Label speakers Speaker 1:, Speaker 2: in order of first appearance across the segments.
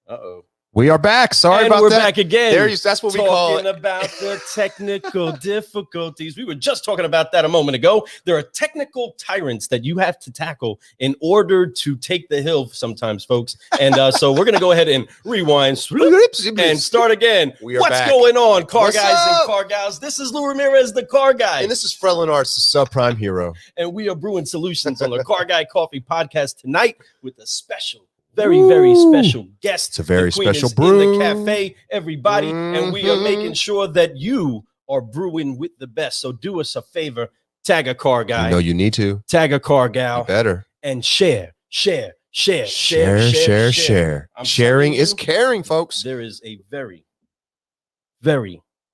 Speaker 1: Uh-oh.
Speaker 2: We are back. Sorry
Speaker 1: and
Speaker 2: about
Speaker 1: we're
Speaker 2: that.
Speaker 1: Back again.
Speaker 2: That's what we call it.
Speaker 1: Talking about the technical difficulties. We were just talking about that a moment ago. There are technical tyrants that you have to tackle in order to take the hill sometimes, folks. And so we're going to go ahead and rewind and start again. What's
Speaker 2: back.
Speaker 1: Going on, car
Speaker 2: What's
Speaker 1: guys
Speaker 2: up?
Speaker 1: and car gals? This is Lou Ramirez, the car guy.
Speaker 2: And this is Frelin Arts, the subprime hero.
Speaker 1: And we are brewing solutions on the Car Guy Coffee podcast tonight with a very special guest.
Speaker 2: It's a very special
Speaker 1: brew
Speaker 2: brew
Speaker 1: in the cafe, everybody, and we are making sure that you are brewing with the best. So do us a favor, tag a car guy.
Speaker 2: You know you need to.
Speaker 1: Tag a car gal.
Speaker 2: You better.
Speaker 1: And share.
Speaker 2: Sharing is caring, folks.
Speaker 1: There is a very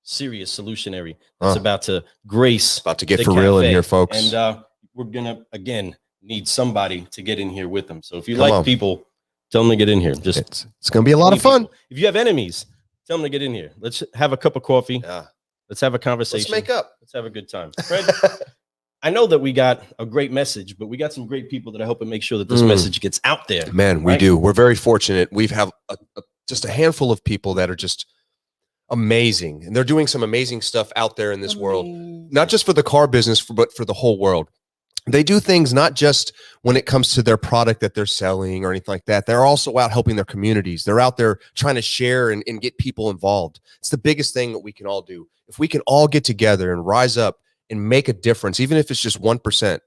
Speaker 1: serious solutionary that's about to grace.
Speaker 2: About to get for real in here, folks.
Speaker 1: And we're gonna again need somebody to get in here with them. So if you like people, tell them to get in here. It's
Speaker 2: going to be a lot of fun.
Speaker 1: People. If you have enemies, tell them to get in here. Let's have a cup of coffee.
Speaker 2: Yeah.
Speaker 1: Let's have a conversation.
Speaker 2: Let's make up.
Speaker 1: Let's have a good time. Fred, I know that we got a great message, but we got some great people that are helping make sure that this message gets out there.
Speaker 2: Man, we do. We're very fortunate. We have just a handful of people that are just amazing. And they're doing some amazing stuff out there in this world, not just for the car business, but for the whole world. They do things not just when it comes to their product that they're selling or anything like that. They're also out helping their communities. They're out there trying to share and get people involved. It's the biggest thing that we can all do. If we can all get together and rise up and make a difference, even if it's just 1%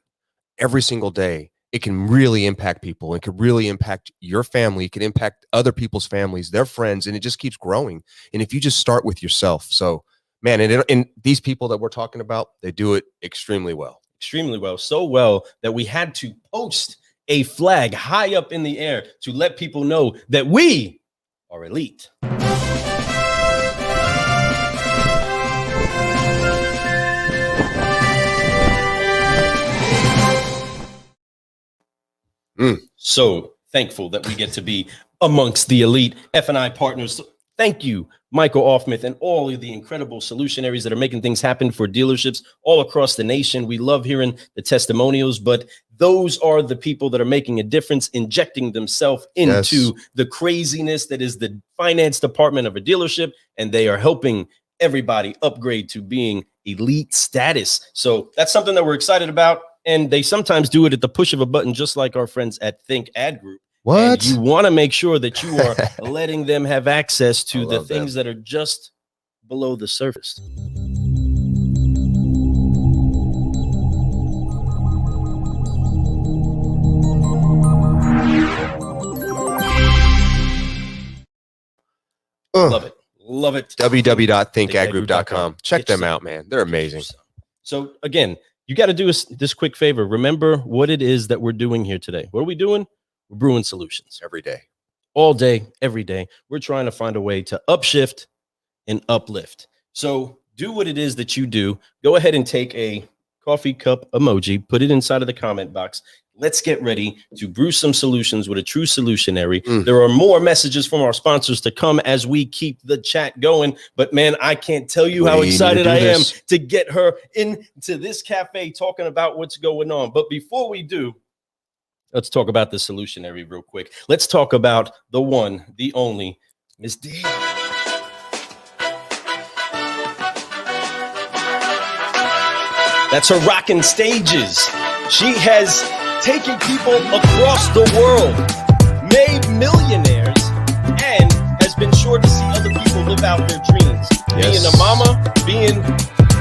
Speaker 2: every single day, it can really impact people. It could really impact your family. It can impact other people's families, their friends, and it just keeps growing. And if you just start with yourself. So, man, and these people that we're talking about, they do it extremely well.
Speaker 1: Extremely well, so well that we had to post a flag high up in the air to let people know that we are elite. So thankful that we get to be amongst the elite F&I partners. Thank you, Michael Offmuth, and all of the incredible solutionaries that are making things happen for dealerships all across the nation. We love hearing the testimonials, but those are the people that are making a difference, injecting themselves into the craziness that is the finance department of a dealership, and they are helping everybody upgrade to being elite status. So that's something that we're excited about, and they sometimes do it at the push of a button, just like our friends at Think Ad Group.
Speaker 2: What?
Speaker 1: And you want to make sure that you are letting them have access to the things that are just below the surface. Love it. Love it.
Speaker 2: www.thinkadgroup.com. Check them out, man. They're amazing.
Speaker 1: So again, you got to do us this quick favor. Remember what it is that we're doing here today. What are we doing? We're brewing solutions
Speaker 2: every day,
Speaker 1: all day, every day. We're trying to find a way to upshift and uplift. So do what it is that you do. Go ahead and take a coffee cup emoji, put it inside of the comment box. Let's get ready to brew some solutions with a true solutionary. There are more messages from our sponsors to come as we keep the chat going. But man, I can't tell you how excited I am to get her into this cafe talking about what's going on. But before we do, let's talk about the solutionary real quick. Let's talk about the one, the only, Miss D. That's her rocking stages. She has taken people across the world, made millionaires, and has been sure to see other people live out their dreams. Being a mama, being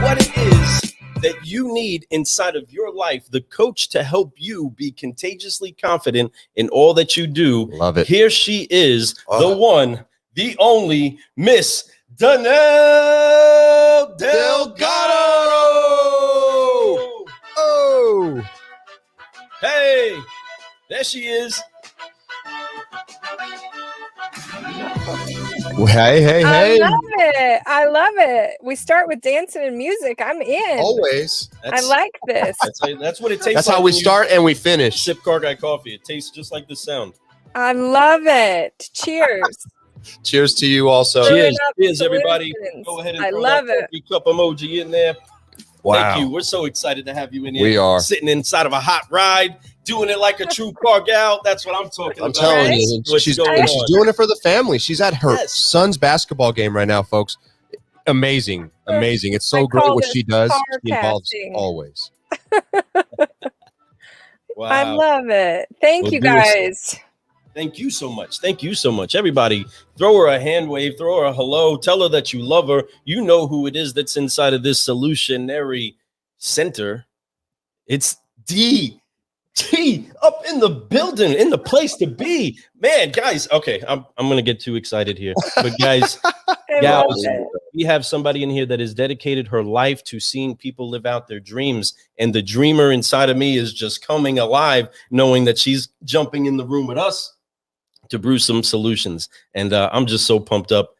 Speaker 1: what it is that you need inside of your life, the coach to help you be contagiously confident in all that you do.
Speaker 2: Love it.
Speaker 1: Here she is, the one, the only Miss Danelle Delgado.
Speaker 2: Oh,
Speaker 1: hey, there she is.
Speaker 2: Hey.
Speaker 3: I love it. We start with dancing and music. I'm in.
Speaker 2: Always.
Speaker 3: I like this.
Speaker 1: That's what it tastes like.
Speaker 2: That's how we start and we finish.
Speaker 1: Sip Car Guy coffee. It tastes just like this sound.
Speaker 3: I love it. Cheers.
Speaker 2: Cheers to you also.
Speaker 1: Cheers, everybody. Go ahead and throw that coffee cup emoji in there. Wow. Thank you. We're so excited to have you in here.
Speaker 2: We are.
Speaker 1: Sitting inside of a hot ride, doing it like a true car gal. That's what I'm talking
Speaker 2: I'm
Speaker 1: about.
Speaker 2: telling you,
Speaker 1: What's
Speaker 2: she's
Speaker 1: going
Speaker 2: and she's
Speaker 1: on?
Speaker 2: doing it for the family. She's at her
Speaker 1: Yes.
Speaker 2: son's basketball game right now, folks. Amazing. It's so
Speaker 3: I
Speaker 2: great
Speaker 3: call
Speaker 2: what
Speaker 3: this
Speaker 2: she does.
Speaker 3: car
Speaker 2: She involves
Speaker 3: casting.
Speaker 2: always.
Speaker 1: Wow.
Speaker 3: I love it. Thank
Speaker 1: Well,
Speaker 3: you
Speaker 1: do us-
Speaker 3: guys.
Speaker 1: Thank you so much. Thank you so much. Everybody, throw her a hand wave, throw her a hello, tell her that you love her. You know who it is that's inside of this Solutionary Center. It's D up in the building, in the place to be. Man, guys, okay, I'm going to get too excited here. But guys,
Speaker 3: I
Speaker 1: gals,
Speaker 3: love it.
Speaker 1: we have somebody in here that has dedicated her life to seeing people live out their dreams. And the dreamer inside of me is just coming alive, knowing that she's jumping in the room with us to brew some solutions. And I'm just so pumped up.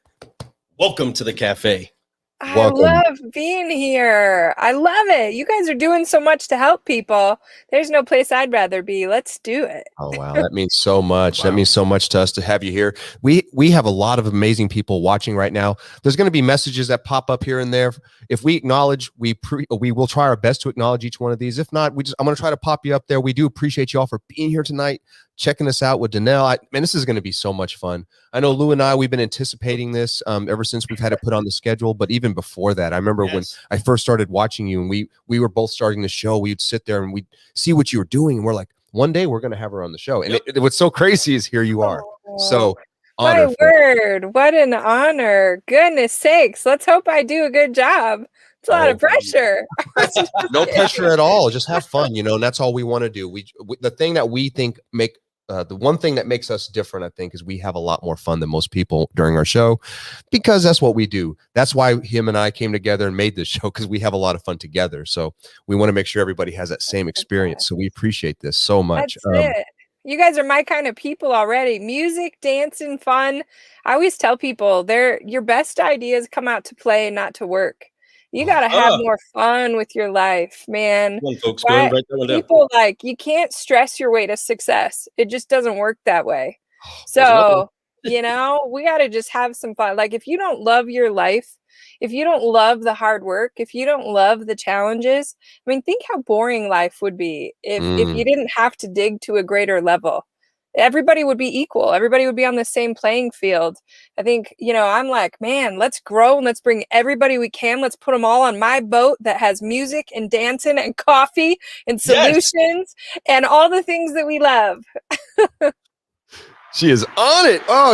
Speaker 1: Welcome to the cafe.
Speaker 3: I love being here. I love it. You guys are doing so much to help people. There's no place I'd rather be. Let's do it.
Speaker 2: Oh wow, that means so much.
Speaker 1: Wow.
Speaker 2: That means so much to us to have you here. We have a lot of amazing people watching right now. There's going to be messages that pop up here and there. If we acknowledge, we will try our best to acknowledge each one of these. If not, I'm going to try to pop you up there. We do appreciate you all for being here tonight, checking us out with Danelle. Man, this is going to be so much fun. I know Lou and I, we've been anticipating this ever since we've had it put on the schedule. But even before that, I remember when I first started watching you and we were both starting the show, we'd sit there and we'd see what you were doing. And we're like, one day we're going to have her on the show. And what's so crazy is here you are. So
Speaker 3: my word, what an honor. Goodness sakes. Let's hope I do a good job. It's a lot of pressure.
Speaker 2: No pressure at all. Just have fun, and that's all we want to do. The thing that we think the one thing that makes us different, I think, is we have a lot more fun than most people during our show, because that's what we do. That's why him and I came together and made this show, because we have a lot of fun together. So we want to make sure everybody has that same experience. So we appreciate this so much.
Speaker 3: That's it. You guys are my kind of people already. Music, dancing, fun. I always tell people your best ideas come out to play, not to work. You got to have more fun with your life, man.
Speaker 1: Come on, folks. Go ahead, write that one down.
Speaker 3: People you can't stress your way to success. It just doesn't work that way. So, we got to just have some fun. Like, if you don't love your life, if you don't love the hard work, if you don't love the challenges, I mean, think how boring life would be if you didn't have to dig to a greater level. Everybody would be equal. Everybody would be on the same playing field. I think, I'm like, man, let's grow and let's bring everybody we can. Let's put them all on my boat that has music and dancing and coffee and solutions and all the things that we love.
Speaker 2: She is on it. Oh,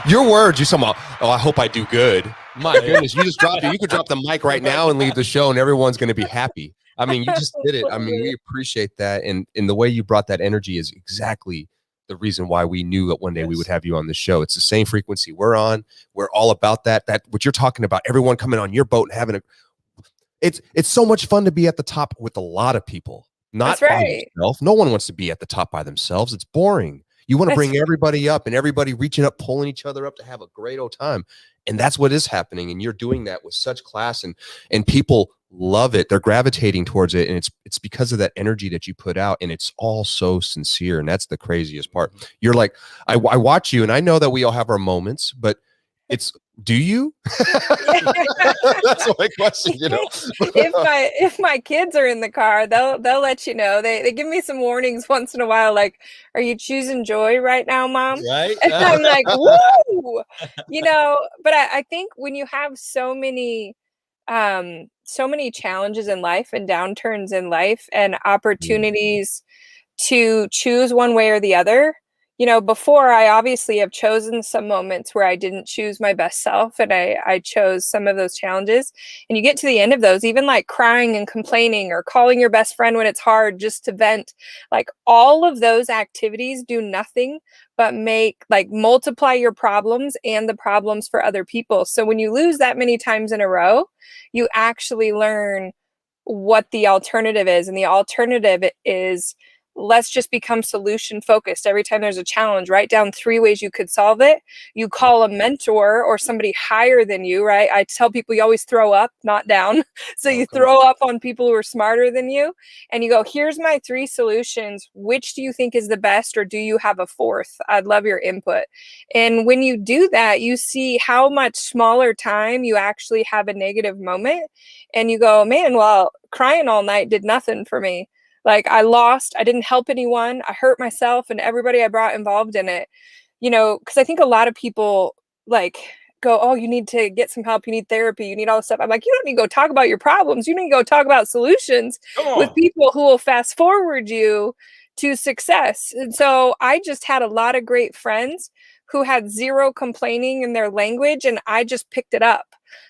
Speaker 2: your words. You somehow. Oh, I hope I do good. My goodness, you just dropped it. You could drop the mic right now and leave the show, and everyone's going to be happy. I mean, you just did it. I mean, we appreciate that, and the way you brought that energy is exactly the reason why we knew that one day we would have you on the show. It's the same frequency we're on. We're all about that. That what you're talking about. Everyone coming on your boat and having it's so much fun to be at the top with a lot of people. Not by yourself. No one wants to be at the top by themselves. It's boring. You want to bring everybody up and everybody reaching up, pulling each other up to have a great old time. And that's what is happening. And you're doing that with such class, and people love it. They're gravitating towards it. And it's because of that energy that you put out. And it's all so sincere. And that's the craziest part. You're like, I watch you and I know that we all have our moments, but do you? That's my question,
Speaker 3: If my kids are in the car, they'll let you know. They give me some warnings once in a while, like, are you choosing joy right now, Mom?
Speaker 1: Right.
Speaker 3: And I'm like, woo! But I think when you have so many challenges in life and downturns in life and opportunities to choose one way or the other, before, I obviously have chosen some moments where I didn't choose my best self, and I chose some of those challenges. And you get to the end of those, even like crying and complaining or calling your best friend when it's hard just to vent, like all of those activities do nothing but multiply your problems and the problems for other people. So when you lose that many times in a row, you actually learn what the alternative is. And the alternative is, let's just become solution focused. Every time there's a challenge, write down 3 ways you could solve it. You call a mentor or somebody higher than you, right? I tell people you always throw up, not down. So you throw up on people who are smarter than you, and you go, here's my 3 solutions. Which do you think is the best, or do you have a 4th? I'd love your input. And when you do that, you see how much smaller time you actually have a negative moment, and you go, man, well, crying all night did nothing for me. Like I lost, I didn't help anyone, I hurt myself and everybody I brought involved in it. You know, because I think a lot of people like go, oh, you need to get some help, you need therapy, you need all this stuff. I'm like, you don't need to go talk about your problems. You need to go talk about solutions with people who will fast forward you to success. And so I just had a lot of great friends who had zero complaining in their language, and I just picked it up.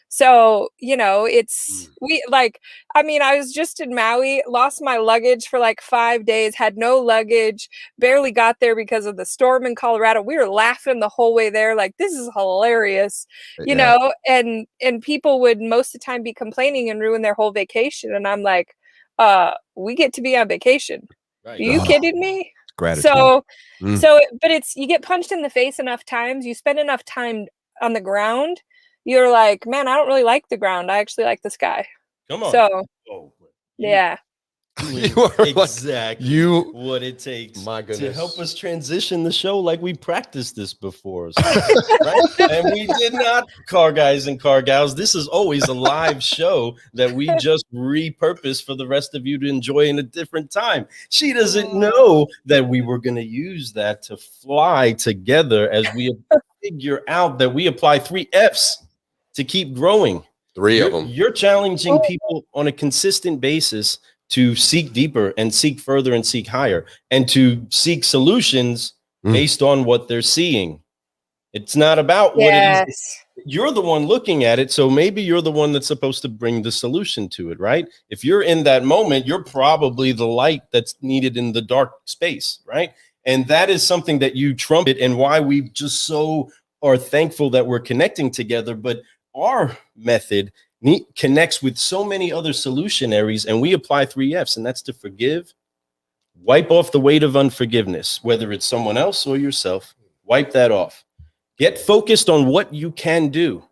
Speaker 3: So, you know, it's we like, I mean, I was just in Maui, lost my luggage for like 5 days, had no luggage, barely got there because of the storm in Colorado. We were laughing the whole way there, like, this is hilarious, you know, and people would most of the time be complaining and ruin their whole vacation. And I'm like, we get to be on vacation.
Speaker 1: Right.
Speaker 3: Are you kidding me?
Speaker 2: Gratitude.
Speaker 3: So, but it's, you get punched in the face enough times, you spend enough time on the ground, you're like, man, I don't really like the ground. I actually like the sky.
Speaker 1: Come on.
Speaker 3: So,
Speaker 1: you
Speaker 3: yeah.
Speaker 2: You are
Speaker 1: exactly what it takes
Speaker 2: my goodness.
Speaker 1: to help us transition the show like we practiced this before. So, right? And we did not, car guys and car gals. This is always a live show that we just repurpose for the rest of you to enjoy in a different time. She doesn't know that we were going to use that to fly together as we figure out that we apply 3 F's to keep growing.
Speaker 2: 3 of them.
Speaker 1: You're challenging people on a consistent basis to seek deeper and seek further and seek higher and to seek solutions based on what they're seeing. It's not about what it is. You're the one looking at it. So maybe you're the one that's supposed to bring the solution to it, right? If you're in that moment, you're probably the light that's needed in the dark space, right? And that is something that you trumpet, and why we just so are thankful that we're connecting together. But our method connects with so many other solutionaries, and we apply 3 F's, and that's to forgive, wipe off the weight of unforgiveness, whether it's someone else or yourself. Wipe that off. Get focused on what you can do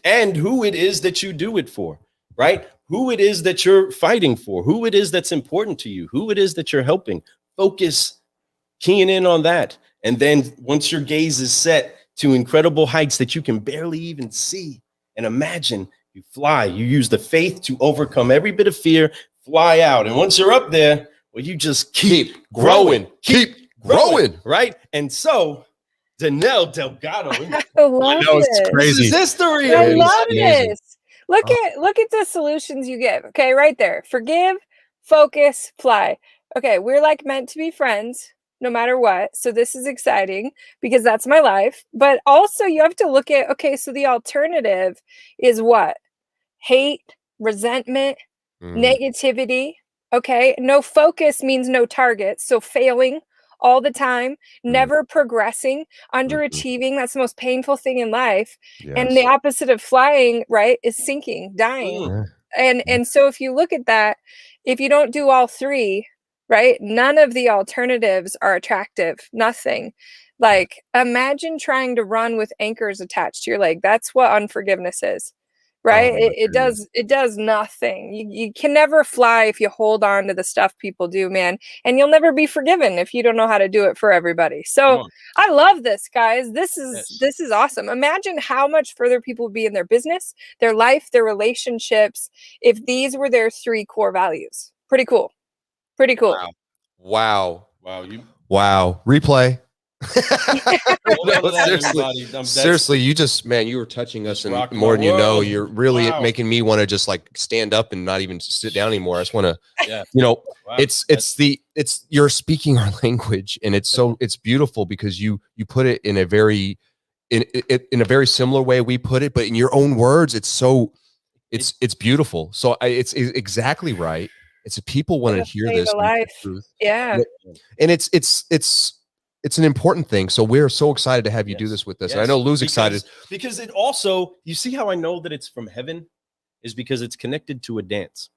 Speaker 1: and who it is that you do it for, right? Who it is that you're fighting for, who it is that's important to you, who it is that you're helping. Focus, keying in on that. And then once your gaze is set to incredible heights that you can barely even see and imagine, you fly. You use the faith to overcome every bit of fear, fly out. And once you're up there, well, you just keep growing, right? And so, Danelle Delgado.
Speaker 3: I love
Speaker 2: it's crazy.
Speaker 1: This is history.
Speaker 3: I love this. Look at the solutions you give. Okay, right there. Forgive, focus, fly. Okay, we're like meant to be friends no matter what. So this is exciting because that's my life. But also you have to look at, okay, so the alternative is what? Hate, resentment, negativity. Okay, no focus means no target. So failing all the time, never progressing, underachieving. That's the most painful thing in life. And the opposite of flying, right, is sinking, dying. And so if you look at that, if you don't do all 3, right, none of the alternatives are attractive. Nothing. Like, imagine trying to run with anchors attached to your leg. That's what unforgiveness is. Right? It does nothing. You can never fly if you hold on to the stuff people do, man. And you'll never be forgiven if you don't know how to do it for everybody. So I love this, guys. This is awesome. Imagine how much further people would be in their business, their life, their relationships, if these were their 3 core values. Pretty cool. Pretty cool.
Speaker 2: Wow. Replay. Seriously, you just, man, you were touching us, and more than you know, you're really making me want to just like stand up and not even sit down anymore. I just want to, you know, you're speaking our language, and it's beautiful because you put it in a very, in a very similar way we put it, but in your own words, it's beautiful. So it's exactly right. It's people want to hear this.
Speaker 3: Yeah.
Speaker 2: And it's an important thing. So we're so excited to have you do this with us. And I know Lou's excited.
Speaker 1: Because it also, you see how I know that it's from heaven is because it's connected to a dance.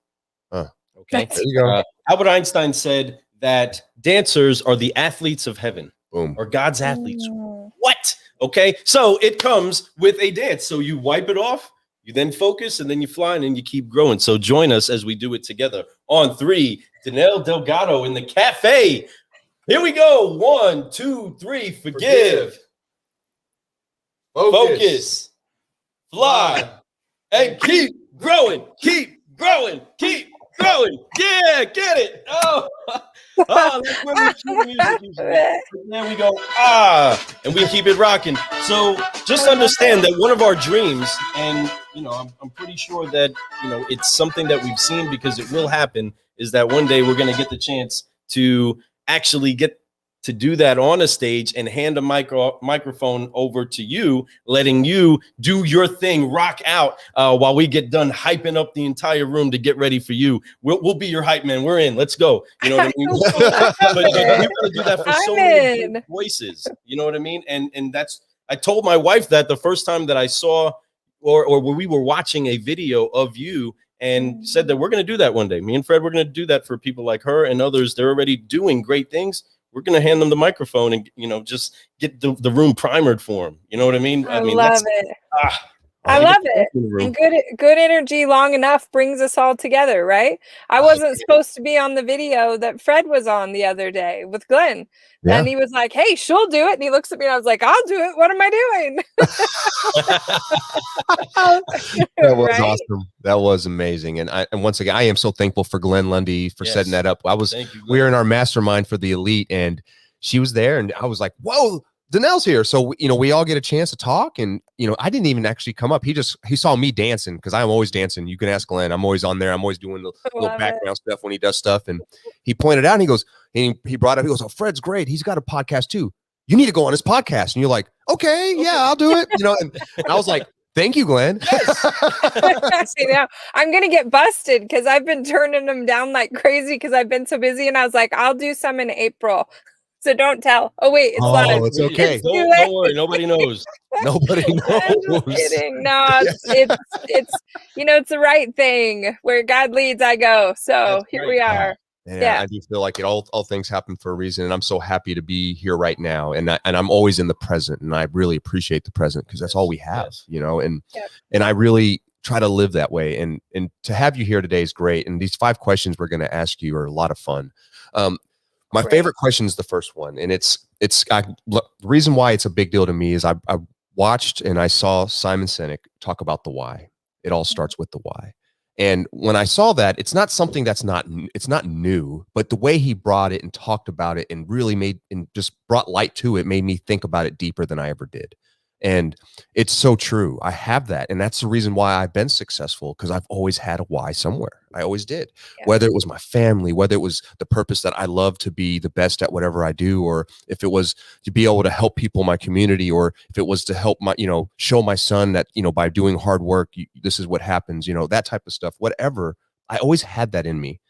Speaker 1: Okay.
Speaker 2: There you go.
Speaker 1: Albert Einstein said that dancers are the athletes of heaven.
Speaker 2: Boom.
Speaker 1: Or God's athletes. What? Okay. So it comes with a dance. So you wipe it off, you then focus, and then you fly, and then you keep growing. So join us as we do it together. On 3, Danelle Delgado in the cafe. Here we go. 1, 2, 3. Forgive. Focus. Fly. And keep growing. Keep growing. Keep going. Yeah, get it. Oh, that's where the cue music usually is. And then we go, and we keep it rocking. So just understand that one of our dreams, and I'm pretty sure that it's something that we've seen because it will happen, is that one day we're going to get the chance to actually get to do that on a stage and hand a microphone over to you, letting you do your thing, rock out while we get done hyping up the entire room to get ready for you. We'll be your hype man. We're in. Let's go. You know what I mean? but we want to do that for so many voices. You know what I mean? And that's, I told my wife that the first time that I saw or we were watching a video of you, and said that we're going to do that one day. Me and Fred, we're going to do that for people like her and others. They're already doing great things. We're going to hand them the microphone and, just get the room primered for them. You know what I mean?
Speaker 3: I love it. I love it. And good energy long enough brings us all together, right? I wasn't supposed to be on the video that Fred was on the other day with Glenn. Yeah. And he was like, hey, she'll do it. And he looks at me and I was like, I'll do it. What am I doing?
Speaker 2: That was awesome. That was amazing. And once again, I am so thankful for Glenn Lundy for setting that up. We were in our mastermind for the elite and she was there and I was like, whoa, Danelle's here. So, we all get a chance to talk and, I didn't even actually come up. He saw me dancing because I'm always dancing. You can ask Glenn. I'm always on there. I'm always doing the little background stuff when he does stuff. And he pointed out and he goes, he brought up, he goes, oh, Fred's great. He's got a podcast too. You need to go on his podcast. And you're like, okay, yeah, I'll do it. And I was like, thank you, Glenn.
Speaker 3: Yes. I'm going to get busted because I've been turning them down like crazy because I've been so busy. And I was like, I'll do some in April. So don't tell. Oh, wait, it's live.
Speaker 2: It's okay.
Speaker 1: Don't worry. Nobody knows.
Speaker 2: Nobody knows.
Speaker 3: I'm just kidding. No, it's it's the right thing. Where God leads, I go. So here we are.
Speaker 2: Yeah, I do feel like all things happen for a reason, and I'm so happy to be here right now. And I'm always in the present, and I really appreciate the present because that's all we have, And I really try to live that way. And to have you here today is great. And these 5 questions we're going to ask you are a lot of fun. My favorite question is the first one, and the reason why it's a big deal to me is I watched and I saw Simon Sinek talk about the why. It all starts with the why. And when I saw that, it's not something it's not new, but the way he brought it and talked about it and really just brought light to it made me think about it deeper than I ever did. And it's so true. I have that. And that's the reason why I've been successful, because I've always had a why somewhere. I always did. Yeah. Whether it was my family, whether it was the purpose that I love to be the best at whatever I do, or if it was to be able to help people in my community, or if it was to help show my son that, by doing hard work, this is what happens, that type of stuff, whatever. I always had that in me.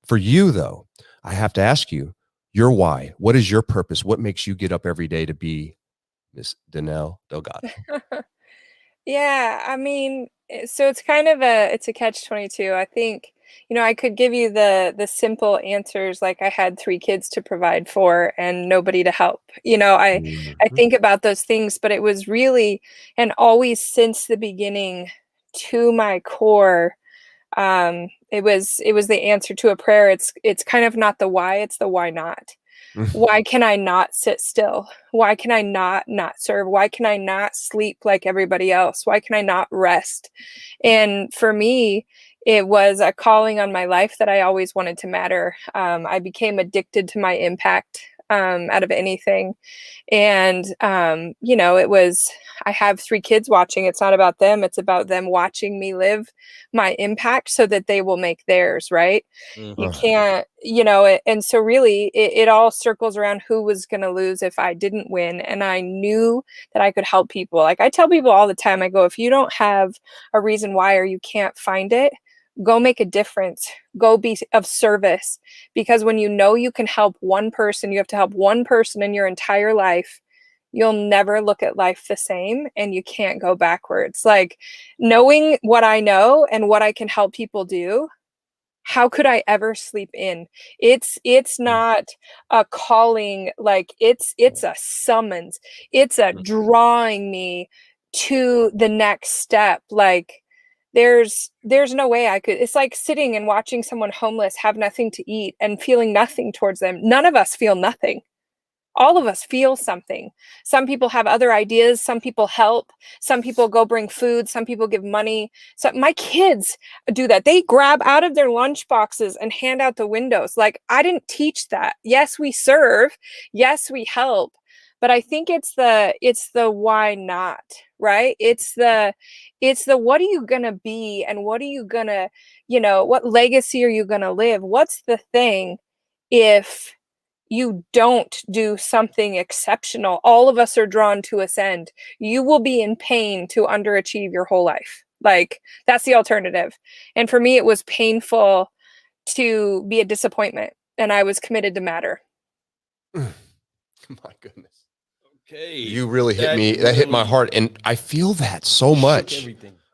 Speaker 2: For you, though, I have to ask you, your why. What is your purpose? What makes you get up every day to be Miss Danelle Delgado?
Speaker 3: Yeah, I mean, so it's kind of it's a catch-22. I think, I could give you the simple answers, like I had 3 kids to provide for and nobody to help. I think about those things, but it was really and always since the beginning to my core. It was the answer to a prayer. It's kind of not the why, it's the why not. Why can I not sit still? Why can I not serve? Why can I not sleep like everybody else? Why can I not rest? And for me, it was a calling on my life that I always wanted to matter. I became addicted to my impact out of anything. And, it was, I have 3 kids watching. It's not about them. It's about them watching me live my impact so that they will make theirs. Right. Mm-hmm. You can't, and so really it all circles around who was going to lose if I didn't win. And I knew that I could help people. Like I tell people all the time, I go, if you don't have a reason why, or you can't find it, go make a difference, go be of service, because when you can help one person, you have to help one person in your entire life, you'll never look at life the same and you can't go backwards. Like knowing what I know and what I can help people do, how could I ever sleep in? It's not a calling, like it's a summons. It's a drawing me to the next step. Like there's no way I could. It's like sitting and watching someone homeless have nothing to eat and feeling nothing towards them. None of us feel nothing. all of us feel something. Some people have other ideas. Some people help. Some people go bring food. Some people give money. So my kids do that. They grab out of their lunch boxes and hand out the windows. Like, I didn't teach that. Yes, we serve. Yes, we help. But I think it's the why not, right? It's the what are you gonna be, and what are you gonna, what legacy are you gonna live? What's the thing if you don't do something exceptional? All of us are drawn to ascend. You will be in pain to underachieve your whole life. Like, that's the alternative. And for me, it was painful to be a disappointment, and I was committed to matter.
Speaker 2: My goodness.
Speaker 1: Okay.
Speaker 2: You really hit me. That hit my heart. And I feel that so much.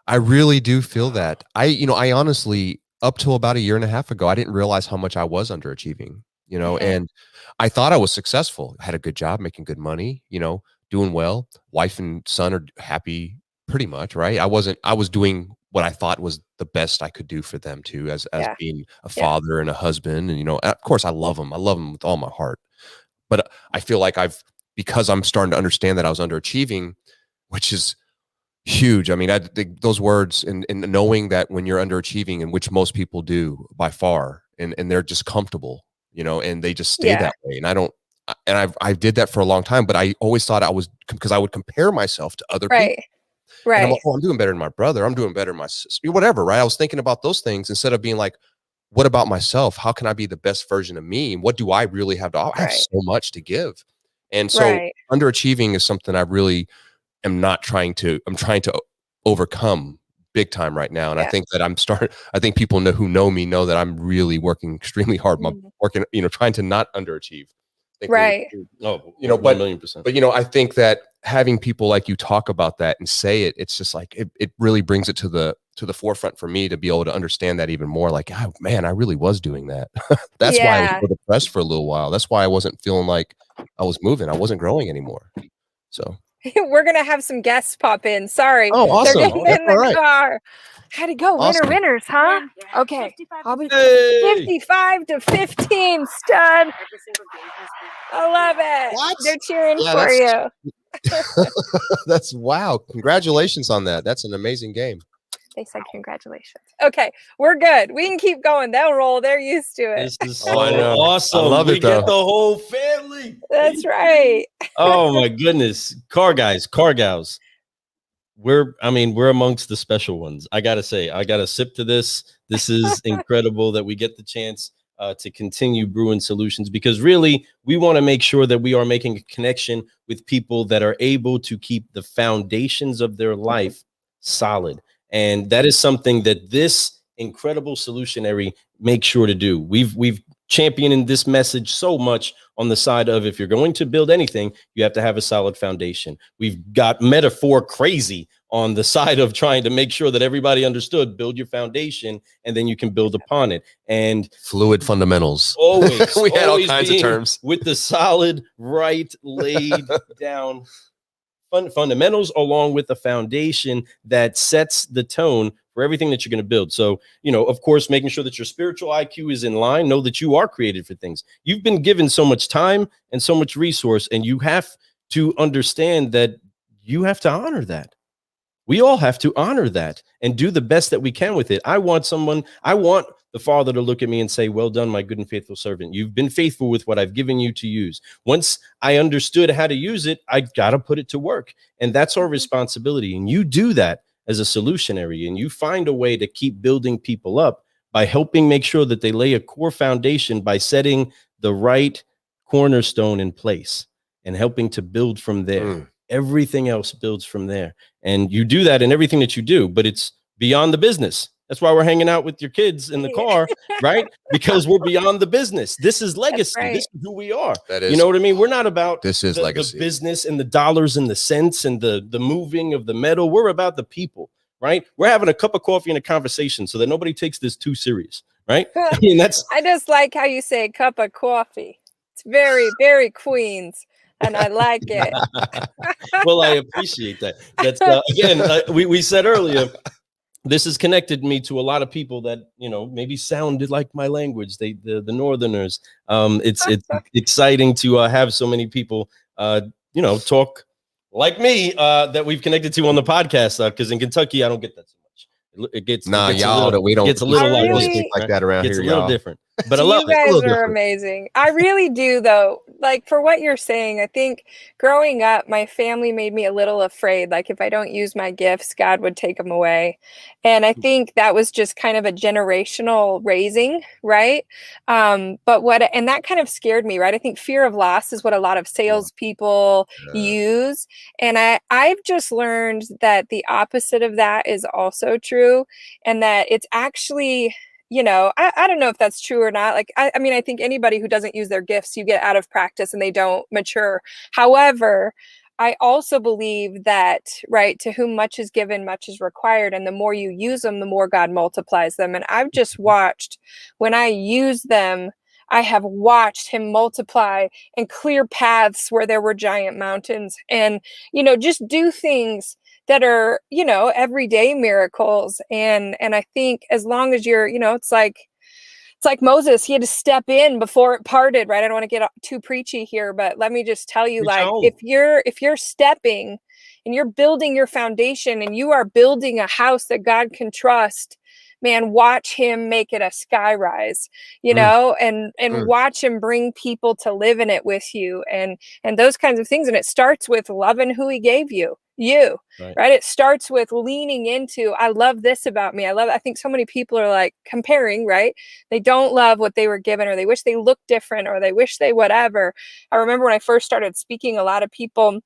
Speaker 2: I really do feel that. I honestly, up till about a year and a half ago, I didn't realize how much I was underachieving, and I thought I was successful. I had a good job, making good money, doing well. Wife and son are happy pretty much, right? I was doing what I thought was the best I could do for them too, as being a father and a husband. And, of course I love them. I love them with all my heart. But I feel like because I'm starting to understand that I was underachieving, which is huge. I mean, I think those words and knowing that when you're underachieving, and which most people do by far, and they're just comfortable, and they just stay that way. And I did that for a long time, but I always thought I was, because I would compare myself to other people.
Speaker 3: Right.
Speaker 2: And I'm like, oh, I'm doing better than my brother. I'm doing better than my sister, whatever. Right. I was thinking about those things instead of being like, what about myself? How can I be the best version of me? And what do I really have to offer? I have so much to give. And so underachieving is something I really am I'm trying to overcome big time right now. And I think that I think people who know me know that I'm really working extremely hard. Working, trying to not underachieve.
Speaker 3: Right.
Speaker 1: But
Speaker 2: 1,000,000%. But I think that having people like you talk about that and say it, it's just like, it really brings it to the forefront for me to be able to understand that even more. Like, oh, man, I really was doing that. That's why I was so depressed for a little while. That's why I wasn't feeling like I was moving. I wasn't growing anymore. So
Speaker 3: we're gonna have some guests pop in. Sorry.
Speaker 2: Oh, awesome.
Speaker 3: They're getting in the car. How'd it go?
Speaker 2: Awesome.
Speaker 3: Winners, huh?
Speaker 4: Yeah.
Speaker 3: Okay.
Speaker 4: 55
Speaker 3: I'll be
Speaker 1: Hey!
Speaker 3: 55 to 15, stud.
Speaker 4: Every single game has been.
Speaker 3: I love it.
Speaker 2: What?
Speaker 3: They're cheering
Speaker 2: Yeah,
Speaker 3: for you.
Speaker 2: that's wow. Congratulations on that. That's an amazing game.
Speaker 3: They said congratulations. Okay, we're good. We can keep going. They'll roll. They're used to it.
Speaker 1: This is so
Speaker 2: know.
Speaker 1: awesome.
Speaker 2: I love it,
Speaker 1: we get
Speaker 2: though.
Speaker 1: the whole family.
Speaker 3: That's right.
Speaker 1: Oh my goodness. Car guys, car gals. We're amongst the special ones. I gotta say, I gotta sip to this. This is incredible that we get the chance to continue brewing solutions, because really we want to make sure that we are making a connection with people that are able to keep the foundations of their life solid. And that is something that this incredible solutionary makes sure to do. We've championed this message so much on the side of, if you're going to build anything, you have to have a solid foundation. We've got metaphor crazy on the side of trying to make sure that everybody understood, build your foundation and then you can build upon it. And
Speaker 2: fluid fundamentals.
Speaker 1: Always.
Speaker 2: We had all
Speaker 1: always
Speaker 2: kinds of
Speaker 1: being
Speaker 2: terms.
Speaker 1: with the solid, right, laid down fundamentals, along with the foundation that sets the tone for everything that you're going to build. So, of course, making sure that your spiritual IQ is in line. Know that you are created for things. You've been given so much time and so much resource, and you have to understand that you have to honor that. We all have to honor that and do the best that we can with it. I want the Father to look at me and say, well done, my good and faithful servant. You've been faithful with what I've given you to use. Once I understood how to use it, I got to put it to work. And that's our responsibility. And you do that as a solutionary, and you find a way to keep building people up by helping make sure that they lay a core foundation by setting the right cornerstone in place and helping to build from there. Everything else builds from there. And you do that in everything that you do, but it's beyond the business. That's why we're hanging out with your kids in the car, right? Because we're beyond the business. This is legacy.
Speaker 3: Right.
Speaker 1: This is who we are.
Speaker 2: That is,
Speaker 1: you know what I mean? We're not about
Speaker 2: legacy.
Speaker 1: The business and the dollars and the cents and the moving of the metal. We're about the people, right? We're having a cup of coffee and a conversation so that nobody takes this too serious, right? I mean,
Speaker 3: I just like how you say cup of coffee. It's very, very Queens. And I like it.
Speaker 1: Well, I appreciate that. That's again, we said earlier, this has connected me to a lot of people that, you know, maybe sounded like my language. The Northerners. It's exciting to have so many people, you know, talk like me that we've connected to on the podcast. Because in Kentucky, I don't get that so much. It gets
Speaker 2: Nah,
Speaker 1: it gets
Speaker 2: y'all,
Speaker 1: a little,
Speaker 2: we don't.
Speaker 1: gets a
Speaker 2: we
Speaker 1: little
Speaker 2: don't
Speaker 3: really-
Speaker 2: speak like that around
Speaker 1: Gets
Speaker 2: here,
Speaker 1: a little
Speaker 2: y'all.
Speaker 1: different, but I love
Speaker 3: You
Speaker 1: it.
Speaker 3: guys
Speaker 2: little
Speaker 3: are
Speaker 2: different.
Speaker 3: amazing. I really do, though. Like, for what you're saying, I think growing up, my family made me a little afraid. Like, if I don't use my gifts, God would take them away. And I think that was just kind of a generational raising, right? And that kind of scared me, right? I think fear of loss is what a lot of salespeople use. And I've just learned that the opposite of that is also true, and that it's actually, you know, I don't know if that's true or not. Like, I mean, I think anybody who doesn't use their gifts, you get out of practice and they don't mature. However, I also believe that, right, to whom much is given, much is required. And the more you use them, the more God multiplies them. And I've just watched when I use them, I have watched him multiply and clear paths where there were giant mountains, and, you know, just do things that are, you know, everyday miracles. And I think as long as you're, you know, it's like Moses, he had to step in before it parted, right? I don't want to get too preachy here, but let me just tell you,
Speaker 1: Preach
Speaker 3: like,
Speaker 1: on.
Speaker 3: if you're stepping and you're building your foundation and you are building a house that God can trust, man, watch him make it a skyrise, you know, and watch him bring people to live in it with you, and those kinds of things. And it starts with loving who he gave you. Right? It starts with leaning into, I love this about me. I think so many people are like comparing, right? They don't love what they were given, or they wish they looked different, or they wish they whatever. I remember when I first started speaking, a lot of people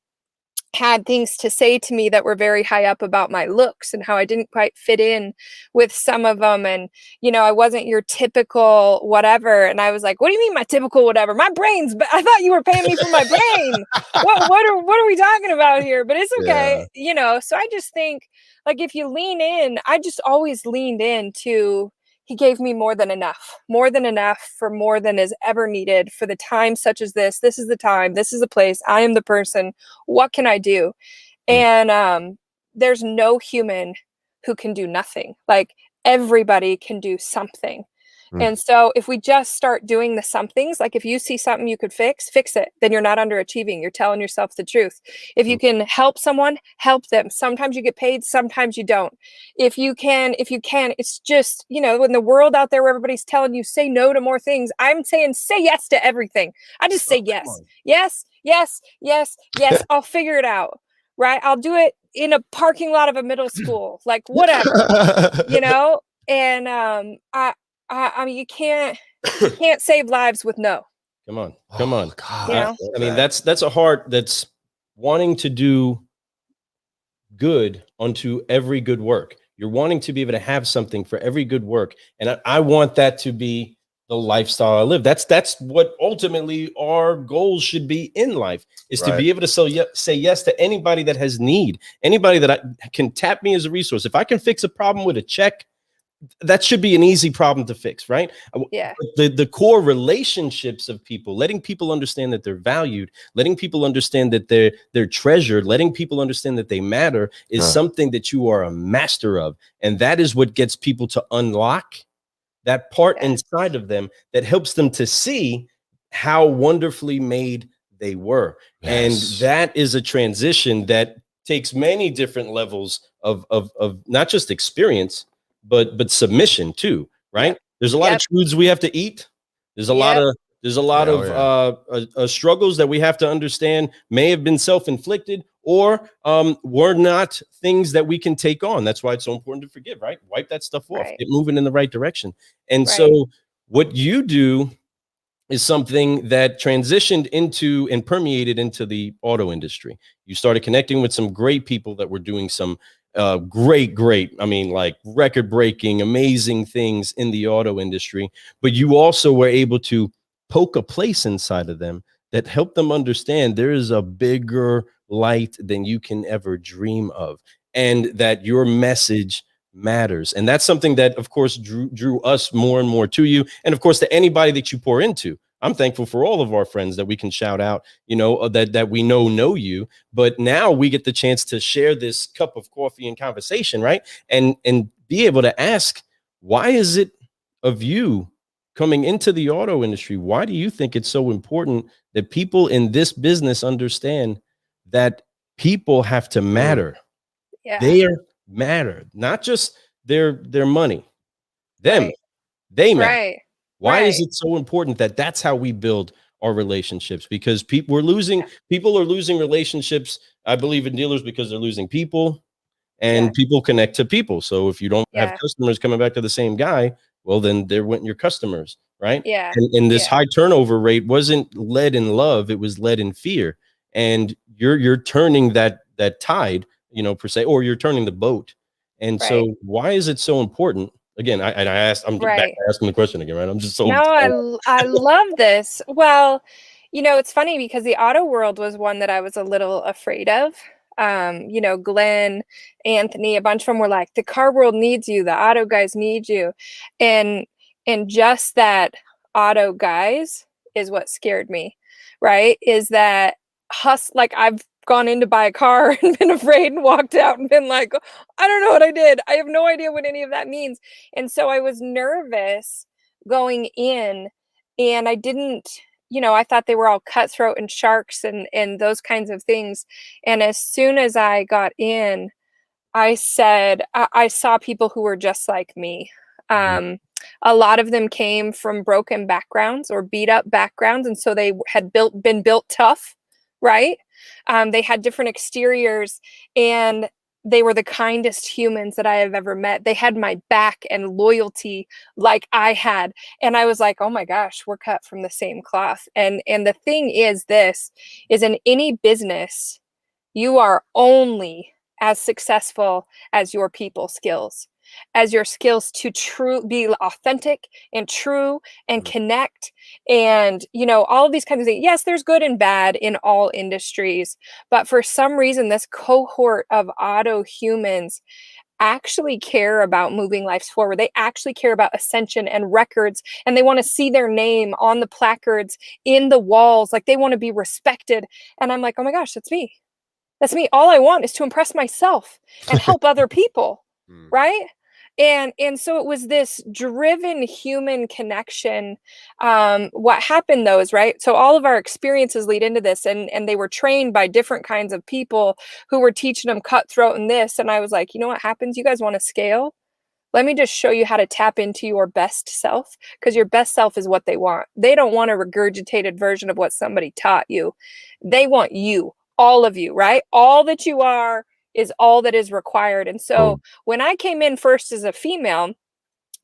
Speaker 3: had things to say to me that were very high up about my looks and how I didn't quite fit in with some of them. And, you know, I wasn't your typical whatever. And I was like, what do you mean my typical whatever? My brain's, but I thought you were paying me for my brain. What are we talking about here? But it's okay. Yeah. You know, so I just think, like, if you lean in, I just always leaned into, he gave me more than enough for more than is ever needed for the time such as this. This is the time. This is the place. I am the person. What can I do? And there's no human who can do nothing. Like, everybody can do something. And so if we just start doing the somethings, like if you see something you could fix it, then you're not underachieving. You're telling yourself the truth. If you can help someone, help them. Sometimes you get paid, sometimes you don't. If you can, it's just, you know, in the world out there where everybody's telling you say no to more things, I'm saying say yes to everything. I just say yes. I'll figure it out. Right? I'll do it in a parking lot of a middle school, like whatever, you know? And I mean, you can't save lives with no.
Speaker 1: Come on.
Speaker 2: Oh, God,
Speaker 3: you know?
Speaker 1: I mean, that's a heart that's wanting to do good unto every good work. You're wanting to be able to have something for every good work. And I want that to be the lifestyle I live. That's what ultimately our goals should be in life, is to be able to say yes to anybody that has need, anybody that can tap me as a resource. If I can fix a problem with a check, that should be an easy problem to fix, right?
Speaker 3: Yeah.
Speaker 1: The core relationships of people, letting people understand that they're valued, letting people understand that they're treasured, letting people understand that they matter is something that you are a master of. And that is what gets people to unlock that part inside of them that helps them to see how wonderfully made they were. And that is a transition that takes many different levels of not just experience, but submission too, right? There's a lot of truths we have to eat. There's a lot of struggles that we have to understand may have been self-inflicted, or were not things that we can take on. That's why it's so important to forgive, right? Wipe that stuff off, get moving in the right direction. And so what you do is something that transitioned into and permeated into the auto industry. You started connecting with some great people that were doing some great, I mean, like record-breaking, amazing things in the auto industry. But you also were able to poke a place inside of them that helped them understand there is a bigger light than you can ever dream of, and that your message matters. And that's something that, of course, drew us more and more to you, and of course to anybody that you pour into. I'm thankful for all of our friends that we can shout out, you know, that we know you, but now we get the chance to share this cup of coffee and conversation, right? And be able to ask, why is it of you coming into the auto industry? Why do you think it's so important that people in this business understand that people have to matter?
Speaker 3: Yeah.
Speaker 1: They matter, not just their money. Them,
Speaker 3: Right.
Speaker 1: they matter.
Speaker 3: Right.
Speaker 1: Why is
Speaker 3: Right.
Speaker 1: it so important that that's how we build our relationships? Because people are losing relationships, I believe, in dealers because they're losing people, and people connect to people. So if you don't have
Speaker 3: Yeah.
Speaker 1: customers coming back to the same guy, well, then they're your customers, right?
Speaker 3: Yeah.
Speaker 1: And this
Speaker 3: Yeah.
Speaker 1: high turnover rate wasn't led in love; it was led in fear. And you're turning that tide, per se, or you're turning the boat. And
Speaker 3: Right.
Speaker 1: so, why is it so important? Again, I asked. I'm back
Speaker 3: Right.
Speaker 1: to asking the question again, right? I'm just so.
Speaker 3: No, I love this. Well, it's funny because the auto world was one that I was a little afraid of. Glenn, Anthony, a bunch of them were like, the car world needs you, the auto guys need you. And just that auto guys is what scared me, right? Is that like I've gone in to buy a car and been afraid and walked out and been like, I don't know what I did. I have no idea what any of that means. And so I was nervous going in, and I didn't, I thought they were all cutthroat and sharks and those kinds of things. And as soon as I got in, I said, I saw people who were just like me. A lot of them came from broken backgrounds or beat up backgrounds, and so they had been built tough, right? They had different exteriors, and they were the kindest humans that I have ever met. They had my back and loyalty like I had. And I was like, oh my gosh, we're cut from the same cloth. And the thing is, this is in any business, you are only as successful as your people skills, as your skills to be authentic and true and connect, and all of these kinds of things. Yes, there's good and bad in all industries, but for some reason this cohort of auto humans actually care about moving lives forward. They actually care about ascension and records, and they want to see their name on the placards, in the walls. Like, they want to be respected. And I'm like, oh my gosh, that's me. That's me. All I want is to impress myself and help other people. Right. And so it was this driven human connection. What happened though is, right, so all of our experiences lead into this, and they were trained by different kinds of people who were teaching them cutthroat and this. And I was like, you know what happens? You guys want to scale? Let me just show you how to tap into your best self, because your best self is what they want. They don't want a regurgitated version of what somebody taught you. They want you, all of you, right? All that you are is all that is required. And so when I came in first as a female,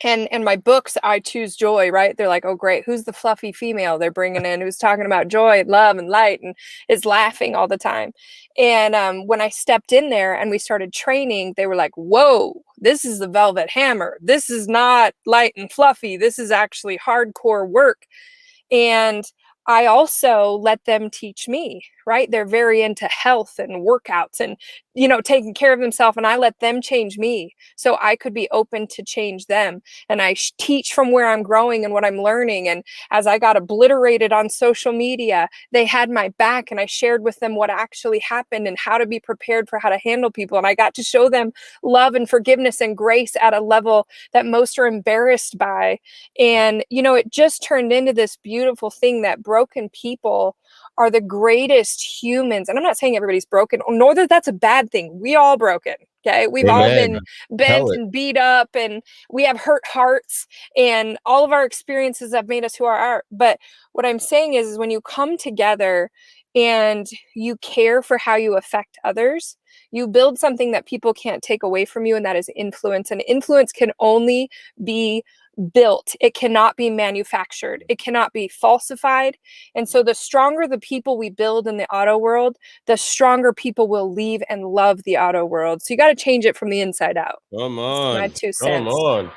Speaker 3: and my books, I choose joy, right? They're like, oh great, who's the fluffy female they're bringing in who's talking about joy and love and light and is laughing all the time? And when I stepped in there and we started training, they were like, whoa, this is the velvet hammer. This is not light and fluffy. This is actually hardcore work. And I also let them teach me, right? They're very into health and workouts and, taking care of themselves. And I let them change me so I could be open to change them. And I teach from where I'm growing and what I'm learning. And as I got obliterated on social media, they had my back, and I shared with them what actually happened and how to be prepared for how to handle people. And I got to show them love and forgiveness and grace at a level that most are embarrassed by. And, it just turned into this beautiful thing that broken people are the greatest humans. And I'm not saying everybody's broken, nor that that's a bad thing. We all broken. Okay. We've all been bent and beat up, and we have hurt hearts, and all of our experiences have made us who are. But what I'm saying is when you come together and you care for how you affect others, you build something that people can't take away from you. And that is influence. And influence can only be built. It cannot be manufactured. It cannot be falsified. And so the stronger the people we build in the auto world, the stronger people will leave and love the auto world. So you got to change it from the inside out.
Speaker 1: Come on.
Speaker 3: My 2 cents.
Speaker 1: Come on.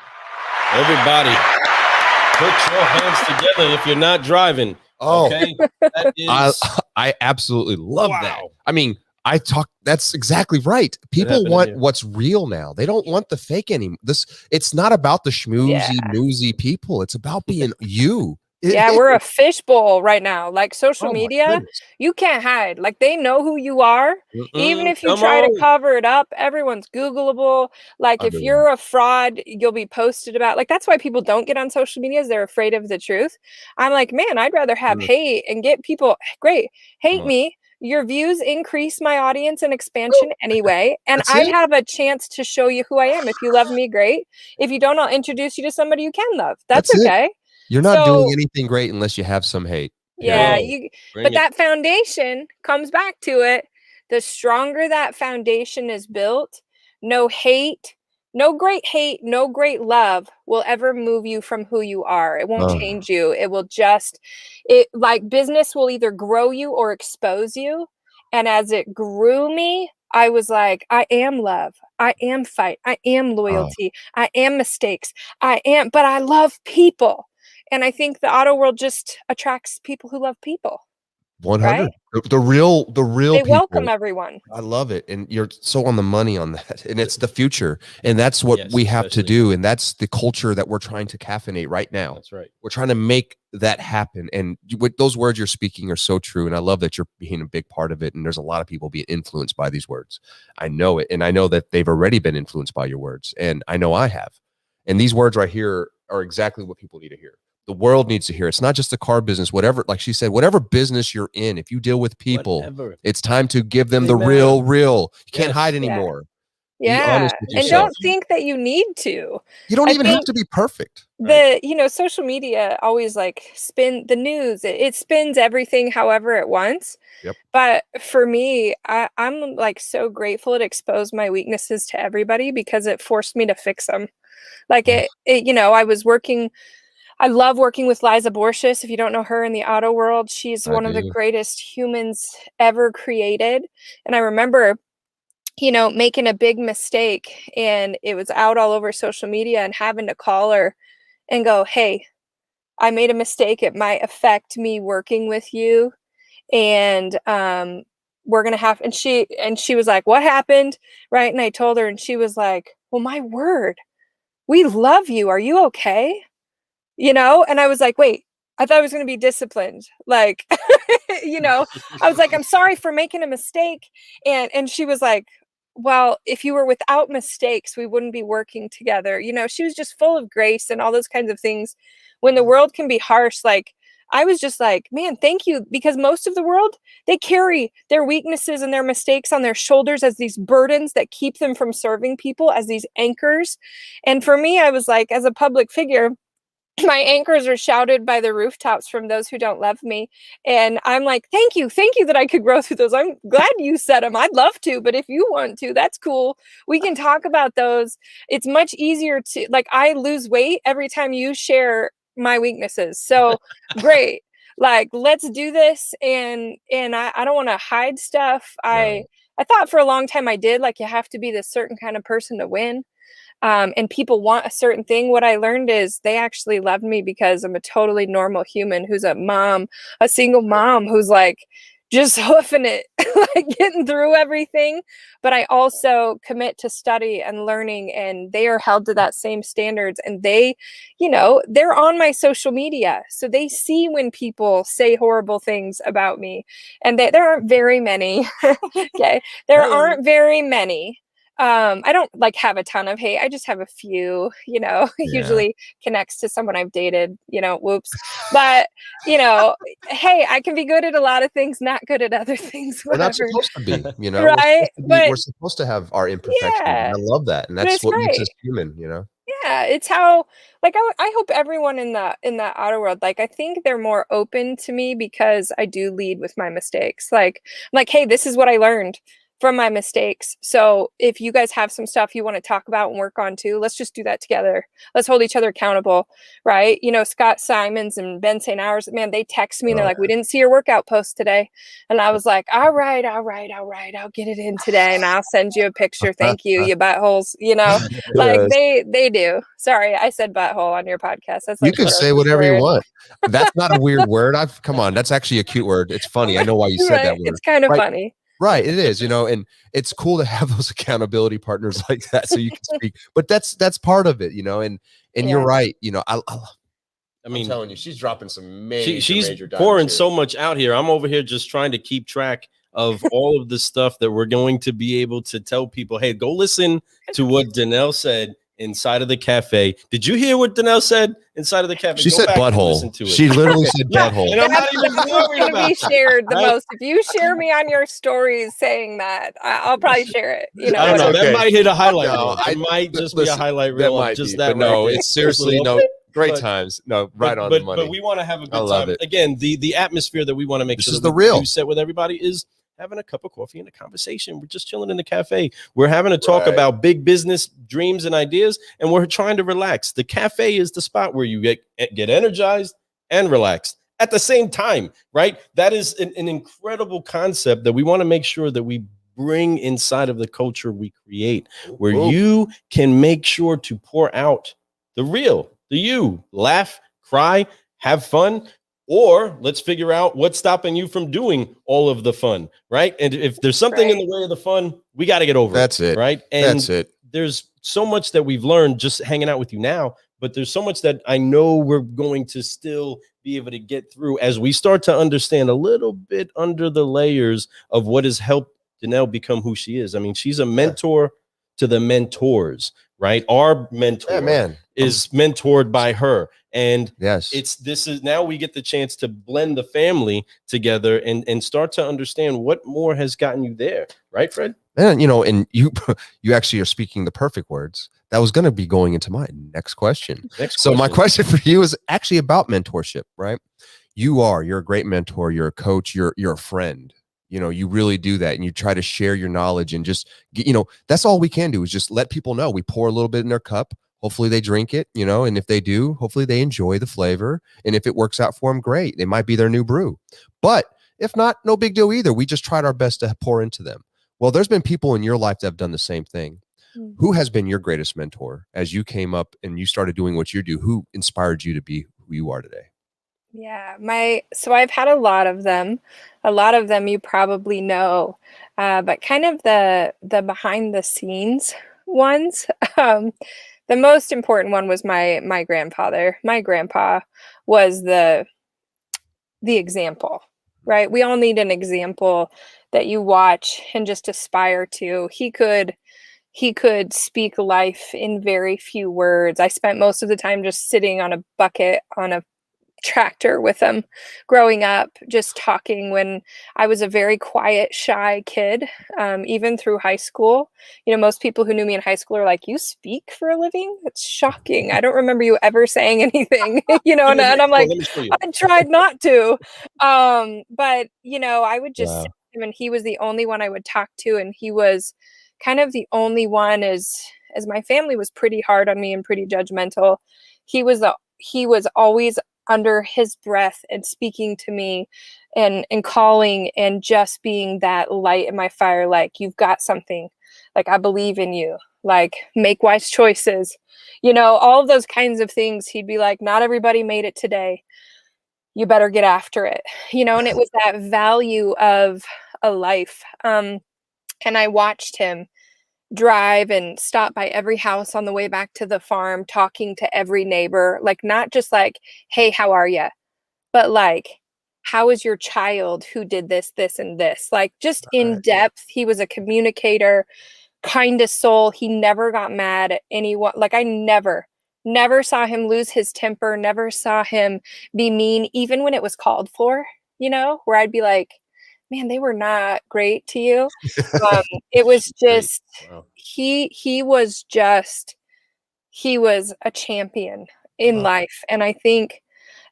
Speaker 1: Everybody, put your hands together if you're not driving. Okay. That is...
Speaker 2: I absolutely love that. I mean, that's exactly right. People want what's real now. They don't want the fake anymore. It's not about the schmoozy, newsy people. It's about being you.
Speaker 3: Yeah, we're a fishbowl right now. Like social
Speaker 2: Oh my
Speaker 3: media,
Speaker 2: goodness.
Speaker 3: you can't hide. Like they know who you are. Even if you
Speaker 1: Come
Speaker 3: try to
Speaker 1: on.
Speaker 3: cover it up, everyone's Googleable. Like if
Speaker 2: Unbelievable.
Speaker 3: you're a fraud, you'll be posted about. Like that's why people don't get on social media is they're afraid of the truth. I'm like, man, I'd rather have
Speaker 2: Mm,
Speaker 3: hate and get people great.
Speaker 2: come
Speaker 3: Hate
Speaker 2: on.
Speaker 3: me. Your views increase my audience and expansion anyway. And
Speaker 2: That's
Speaker 3: I'd
Speaker 2: it.
Speaker 3: have a chance to show you who I am. If you love me, great. If you don't, I'll introduce you to somebody you can love. That's
Speaker 2: That's it.
Speaker 3: okay.
Speaker 2: You're not doing
Speaker 3: So
Speaker 2: anything great unless you have some hate.
Speaker 3: yeah,
Speaker 2: Period.
Speaker 1: Whoa.
Speaker 3: you
Speaker 1: Bring
Speaker 3: but
Speaker 1: it.
Speaker 3: that foundation comes back to it. The stronger that foundation is built, no hate, no great love will ever move you from who you are. It won't
Speaker 2: Oh,
Speaker 3: change you. It will just it like business will either grow you or expose you. And as it grew me, I was like, I am love. I am fight. I am
Speaker 2: oh,
Speaker 3: loyalty. I am mistakes. But I love people. And I think the auto world just attracts people who love people, right?
Speaker 2: 100. The real
Speaker 3: They welcome
Speaker 2: people.
Speaker 3: everyone.
Speaker 2: I love it. And you're so on the money on that. And it's the future. And that's what
Speaker 1: Yes,
Speaker 2: we have to
Speaker 1: especially
Speaker 2: do.
Speaker 1: now.
Speaker 2: And that's the culture that we're trying to caffeinate right now.
Speaker 1: That's right.
Speaker 2: We're trying to make that happen. And with those words you're speaking are so true. And I love that you're being a big part of it. And there's a lot of people being influenced by these words. I know it. And I know that they've already been influenced by your words. And I know I have. And these words right here are exactly what people need to hear. The world needs to hear. It's not just the car business, whatever, like she said, whatever business you're in, if you deal with people,
Speaker 1: Whatever.
Speaker 2: it's time to give them the
Speaker 1: Amen.
Speaker 2: real. You can't
Speaker 1: Yes.
Speaker 2: hide
Speaker 3: Yeah.
Speaker 2: anymore. Be
Speaker 3: Yeah.
Speaker 2: honest with
Speaker 3: And
Speaker 2: yourself.
Speaker 3: don't think that you need to.
Speaker 2: You don't
Speaker 3: I
Speaker 2: even have
Speaker 3: think
Speaker 2: to be perfect.
Speaker 1: Right.
Speaker 3: social media always like spin the news. It spins everything however it wants.
Speaker 2: Yep.
Speaker 3: But for me, I'm like so grateful it exposed my weaknesses to everybody because it forced me to fix them. Like I love working with Liza Borges. If you don't know her in the auto world, she's
Speaker 2: I
Speaker 3: one of the
Speaker 2: do.
Speaker 3: greatest humans ever created. And I remember, making a big mistake and it was out all over social media and having to call her and go, "Hey, I made a mistake. It might affect me working with you. And we're gonna have," and she was like, "What happened?" Right. And I told her, and she was like, "Well, my word, we love you. Are you okay?" And I was like, wait, I thought I was going to be disciplined. Like, I was like, I'm sorry for making a mistake. And she was like, well, if you were without mistakes, we wouldn't be working together. She was just full of grace and all those kinds of things. When the world can be harsh, like, I was just like, man, thank you. Because most of the world, they carry their weaknesses and their mistakes on their shoulders as these burdens that keep them from serving people, as these anchors. And for me, I was like, as a public figure, my anchors are shouted by the rooftops from those who don't love me. And I'm like, thank you that I could grow through those. I'm glad you said them. I'd love to, but if you want to, that's cool. We can talk about those. It's much easier to, like, I lose weight every time you share my weaknesses. So great. Like, let's do this. And I don't want to hide stuff.
Speaker 2: No.
Speaker 3: I thought for a long time I did, like, you have to be this certain kind of person to win. And people want a certain thing. What I learned is they actually loved me because I'm a totally normal human who's a mom, a single mom who's like just hoofing it, like getting through everything. But I also commit to study and learning, and they are held to that same standards. And they're on my social media. So they see when people say horrible things about me. And there aren't very many. Okay. There
Speaker 1: Hey.
Speaker 3: aren't very many. I don't like have a ton of hate. I just have a few,
Speaker 2: Yeah.
Speaker 3: usually connects to someone I've dated, whoops. But, hey, I can be good at a lot of things, not good at other things,
Speaker 2: We're not
Speaker 3: whatever.
Speaker 2: supposed to be,
Speaker 3: Right.
Speaker 2: we're supposed to have our imperfections.
Speaker 3: Yeah,
Speaker 2: And I love that. And
Speaker 3: but
Speaker 2: that's
Speaker 3: it's
Speaker 2: what makes us
Speaker 3: great.
Speaker 2: human.
Speaker 3: Yeah, it's how, like, I hope everyone in the outer world, like, I think they're more open to me because I do lead with my mistakes. Like, I'm like, hey, this is what I learned from my mistakes. So if you guys have some stuff you want to talk about and work on too, let's just do that together. Let's hold each other accountable, right? Scott Simons and Ben St. Hours, man, they text me and they're like, we didn't see your workout post today. And I was like, all right, I'll get it in today and I'll send you a picture. Thank you, you buttholes, like
Speaker 2: Yes.
Speaker 3: they do. Sorry, I said butthole on your podcast. That's
Speaker 2: You
Speaker 3: like
Speaker 2: can
Speaker 3: the
Speaker 2: say
Speaker 3: grossest
Speaker 2: whatever you
Speaker 3: word.
Speaker 2: want. That's not a weird word. Come on. That's actually a cute word. It's funny. I know why you said that
Speaker 3: Right.
Speaker 2: word.
Speaker 3: It's kind of
Speaker 2: Right.
Speaker 3: funny.
Speaker 2: Right, it is, and it's cool to have those accountability partners like that, so you can speak. But that's part of it, and you're
Speaker 3: Yeah.
Speaker 2: right.
Speaker 1: I mean,
Speaker 2: I'm telling you, she's dropping some major,
Speaker 1: she's
Speaker 2: major
Speaker 1: pouring
Speaker 2: diamonds here.
Speaker 1: so much out here. I'm over here just trying to keep track of all of the stuff that we're going to be able to tell people. Hey, go listen to what Danelle said inside of the cafe. Did you hear what Danelle said inside of the cafe?
Speaker 2: She
Speaker 1: Go
Speaker 2: said
Speaker 1: back and
Speaker 2: butthole.
Speaker 1: listen to it.
Speaker 2: She literally said
Speaker 1: Yeah,
Speaker 2: butthole.
Speaker 1: and I'm not
Speaker 3: That's
Speaker 1: even
Speaker 3: what's
Speaker 1: worried
Speaker 3: going to
Speaker 1: about
Speaker 3: be
Speaker 1: that,
Speaker 3: shared the
Speaker 1: right?
Speaker 3: most. If you share me on your stories saying that, I'll probably share it. You know,
Speaker 1: I don't know.
Speaker 3: whatever.
Speaker 1: That might hit a highlight
Speaker 2: No,
Speaker 1: reel. It might just be a
Speaker 2: listen,
Speaker 1: highlight
Speaker 2: that
Speaker 1: reel of
Speaker 2: might
Speaker 1: just
Speaker 2: be,
Speaker 1: that.
Speaker 2: but no,
Speaker 1: right there.
Speaker 2: it's seriously
Speaker 1: Just a little
Speaker 2: no
Speaker 1: bit.
Speaker 2: great
Speaker 1: But-
Speaker 2: times. No, right on the money.
Speaker 1: But we want to have a
Speaker 2: I
Speaker 1: good
Speaker 2: love
Speaker 1: time.
Speaker 2: it.
Speaker 1: Again, the atmosphere that we want to make
Speaker 2: This
Speaker 1: sure
Speaker 2: is
Speaker 1: that
Speaker 2: the
Speaker 1: we
Speaker 2: real.
Speaker 1: do set with everybody is having a cup of coffee and a conversation. We're just chilling in the cafe. We're having a talk
Speaker 2: Right.
Speaker 1: about big business dreams and ideas, and we're trying to relax. The cafe is the spot where you get energized and relaxed at the same time, right? That is an incredible concept that we want to make sure that we bring inside of the culture we create, where
Speaker 2: Ooh.
Speaker 1: you can make sure to pour out the real, the you, laugh, cry, have fun, or let's figure out what's stopping you from doing all of the fun, right? And if there's something in
Speaker 3: Right.
Speaker 1: the way of the fun, we got to get over
Speaker 2: That's it.
Speaker 1: right? And
Speaker 2: That's it.
Speaker 1: there's so much that we've learned just hanging out with you now, but there's so much that I know we're going to still be able to get through as we start to understand a little bit under the layers of what has helped Danelle become who she is. I mean, she's a mentor to the mentors, right? Our mentor
Speaker 2: Yeah, man.
Speaker 1: is mentored by her. And
Speaker 2: Yes.
Speaker 1: this is now we get the chance to blend the family together and start to understand what more has gotten you there, right, Fred?
Speaker 2: And and you actually are speaking the perfect words. That was going to be going into my next question. So my question for you is actually about mentorship, right? You're a great mentor, you're a coach, you're a friend. You really do that, and you try to share your knowledge and just that's all we can do is just let people know. We pour a little bit in their cup. Hopefully they drink it, and if they do, hopefully they enjoy the flavor. And if it works out for them, great. It might be their new brew. But if not, no big deal either. We just tried our best to pour into them. Well, there's been people in your life that have done the same thing. Mm-hmm. Who has been your greatest mentor as you came up and you started doing what you do? Who inspired you to be who you are today?
Speaker 3: Yeah, so I've had a lot of them. A lot of them you probably know, but kind of the behind the scenes ones. The most important one was my grandfather. My grandpa was the example, right? We all need an example that you watch and just aspire to. He could speak life in very few words. I spent most of the time just sitting on a bucket on a tractor with him growing up, just talking when I was a very quiet, shy kid, even through high school. Most people who knew me in high school are like, you speak for a living? It's shocking. I don't remember you ever saying anything, and I'm like, I tried not to. But, I would just sit with him, and he was the only one I would talk to. And he was kind of the only one as my family was pretty hard on me and pretty judgmental. He was always under his breath and speaking to me and calling and just being that light in my fire. Like, you've got something, like, I believe in you, like, make wise choices, all of those kinds of things. He'd be like, not everybody made it today. You better get after it, and it was that value of a life. And I watched him drive and stop by every house on the way back to the farm, talking to every neighbor, like, not just like, hey, how are you? But like, how is your child who did this, this, and this? Like, just in depth. He was a communicator, kindest soul. He never got mad at anyone. Like, I never saw him lose his temper, never saw him be mean, even when it was called for, where I'd be like, man, they were not great to you. It was just, wow. He was a champion in life. And I think,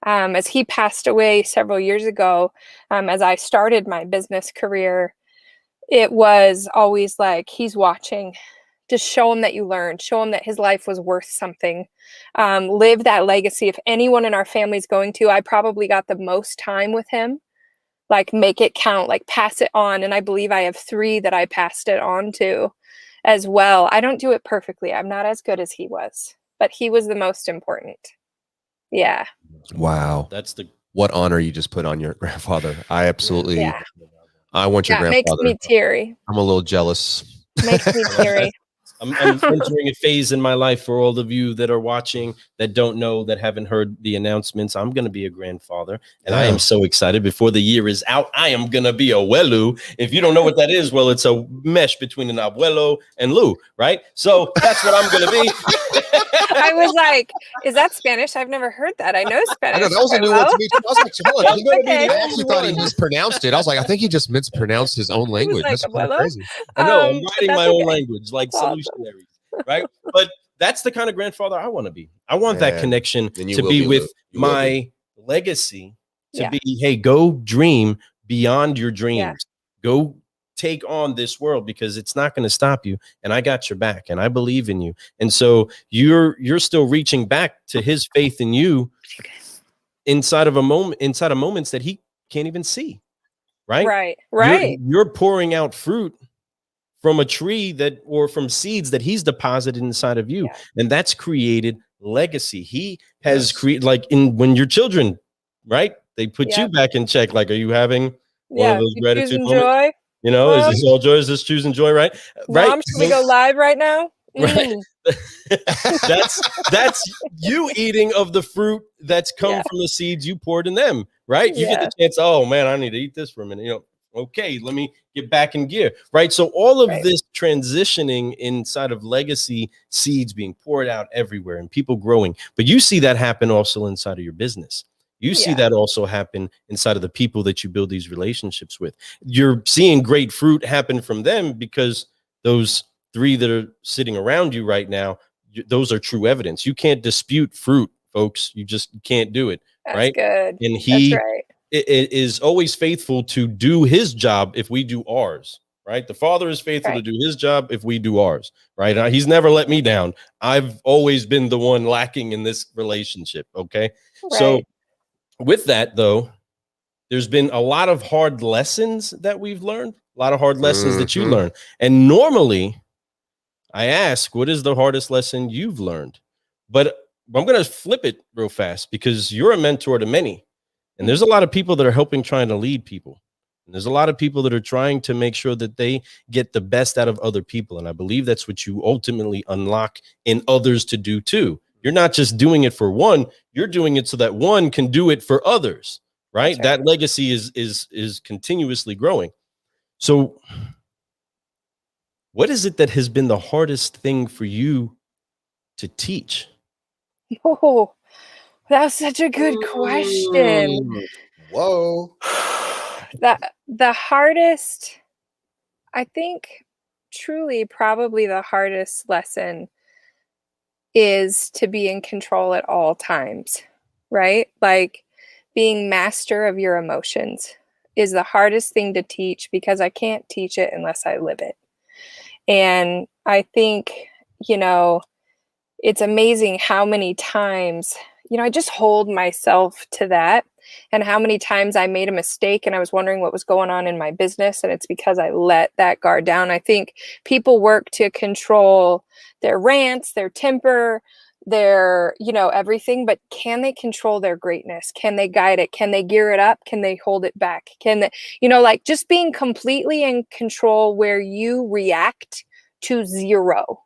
Speaker 3: as he passed away several years ago, as I started my business career, it was always like, he's watching. Just show him that you learned, show him that his life was worth something. Live that legacy. If anyone in our family is going to, I probably got the most time with him. Like, make it count, like, pass it on. And I believe I have 3 that I passed it on to as well. I don't do it perfectly. I'm not as good as he was, but he was the most important. Yeah.
Speaker 2: Wow. What honor you just put on your grandfather. I absolutely, I want your grandfather.
Speaker 3: Makes me teary.
Speaker 2: I'm a little jealous.
Speaker 3: Makes me teary.
Speaker 1: I'm entering a phase in my life for all of you that are watching, that don't know, that haven't heard the announcements. I'm going to be a grandfather, and I am so excited. Before the year is out, I am going to be a abuelo. If you don't know what that is, well, it's a mesh between an abuelo and Lou, right? So that's what I'm going to be.
Speaker 3: I was like, is that Spanish? I've never heard that. I know Spanish.
Speaker 2: I know, that was a new one to me too. I was like, hold on,
Speaker 3: Okay.
Speaker 2: I actually thought he mispronounced it. I was like, I think he just mispronounced his own language.
Speaker 3: like,
Speaker 2: That's kind of
Speaker 3: abuelo?
Speaker 2: crazy.
Speaker 1: I know, I'm
Speaker 3: But
Speaker 1: writing my
Speaker 3: that's
Speaker 1: own
Speaker 3: okay.
Speaker 1: language, like
Speaker 3: That's awesome.
Speaker 1: Solutionaries, right? But that's the kind of grandfather I want to be. I want that
Speaker 2: Man,
Speaker 1: connection
Speaker 2: then you
Speaker 1: to
Speaker 2: will
Speaker 1: be
Speaker 2: be,
Speaker 1: with
Speaker 2: Lou. You will
Speaker 1: my legacy, to
Speaker 3: Yeah.
Speaker 1: be, hey, go dream beyond your dreams.
Speaker 3: Yeah.
Speaker 1: Go take on this world, because it's not going to stop you, and I got your back, and I believe in you. And so you're still reaching back to his faith in you inside of moments that he can't even see, right? You're pouring out fruit from a tree that, or from seeds that he's deposited inside of you.
Speaker 3: Yeah.
Speaker 1: And that's created legacy. He has created, like, when your children, right? They put you back in check. Like, are you having one of those gratitude moments?
Speaker 3: Joy.
Speaker 1: You know, is this all joy? Is this choosing joy? Right. Right.
Speaker 3: Mom, should we go live right now?
Speaker 1: Right. that's you eating of the fruit that's come from the seeds you poured in them, right? You get the chance, oh man, I need to eat this for a minute. You know, okay, let me get back in gear, right? So all of this transitioning inside of legacy, seeds being poured out everywhere and people growing. But you see that happen also inside of your business. You see that also happen inside of the people that you build these relationships with. You're seeing great fruit happen from them, because those 3 that are sitting around you right now, those are true evidence. You can't dispute fruit, folks. You just can't do it. Right.
Speaker 3: Good.
Speaker 1: And he is always faithful to do his job if we do ours. Right. The Father is faithful to do his job if we do ours. Right. He's never let me down. I've always been the one lacking in this relationship. Okay. So with that, though, there's been a lot of hard lessons that we've learned, a lot of hard lessons that you learn. And normally I ask, what is the hardest lesson you've learned? But I'm going to flip it real fast, because you're a mentor to many. And there's a lot of people that are trying to lead people. And there's a lot of people that are trying to make sure that they get the best out of other people. And I believe that's what you ultimately unlock in others to do too. You're not just doing it for one, you're doing it so that one can do it for others, right? That legacy is continuously growing. So what is it that has been the hardest thing for you to teach?
Speaker 3: Oh, that's such a good question.
Speaker 2: Whoa.
Speaker 3: The hardest, I think, truly probably the hardest lesson is to be in control at all times, right? Like, being master of your emotions is the hardest thing to teach, because I can't teach it unless I live it. And I think, it's amazing how many times, I just hold myself to that, and how many times I made a mistake and I was wondering what was going on in my business. And it's because I let that guard down. I think people work to control their rants, their temper, their, everything, but can they control their greatness? Can they guide it? Can they gear it up? Can they hold it back? Can they, like, just being completely in control where you react to 0.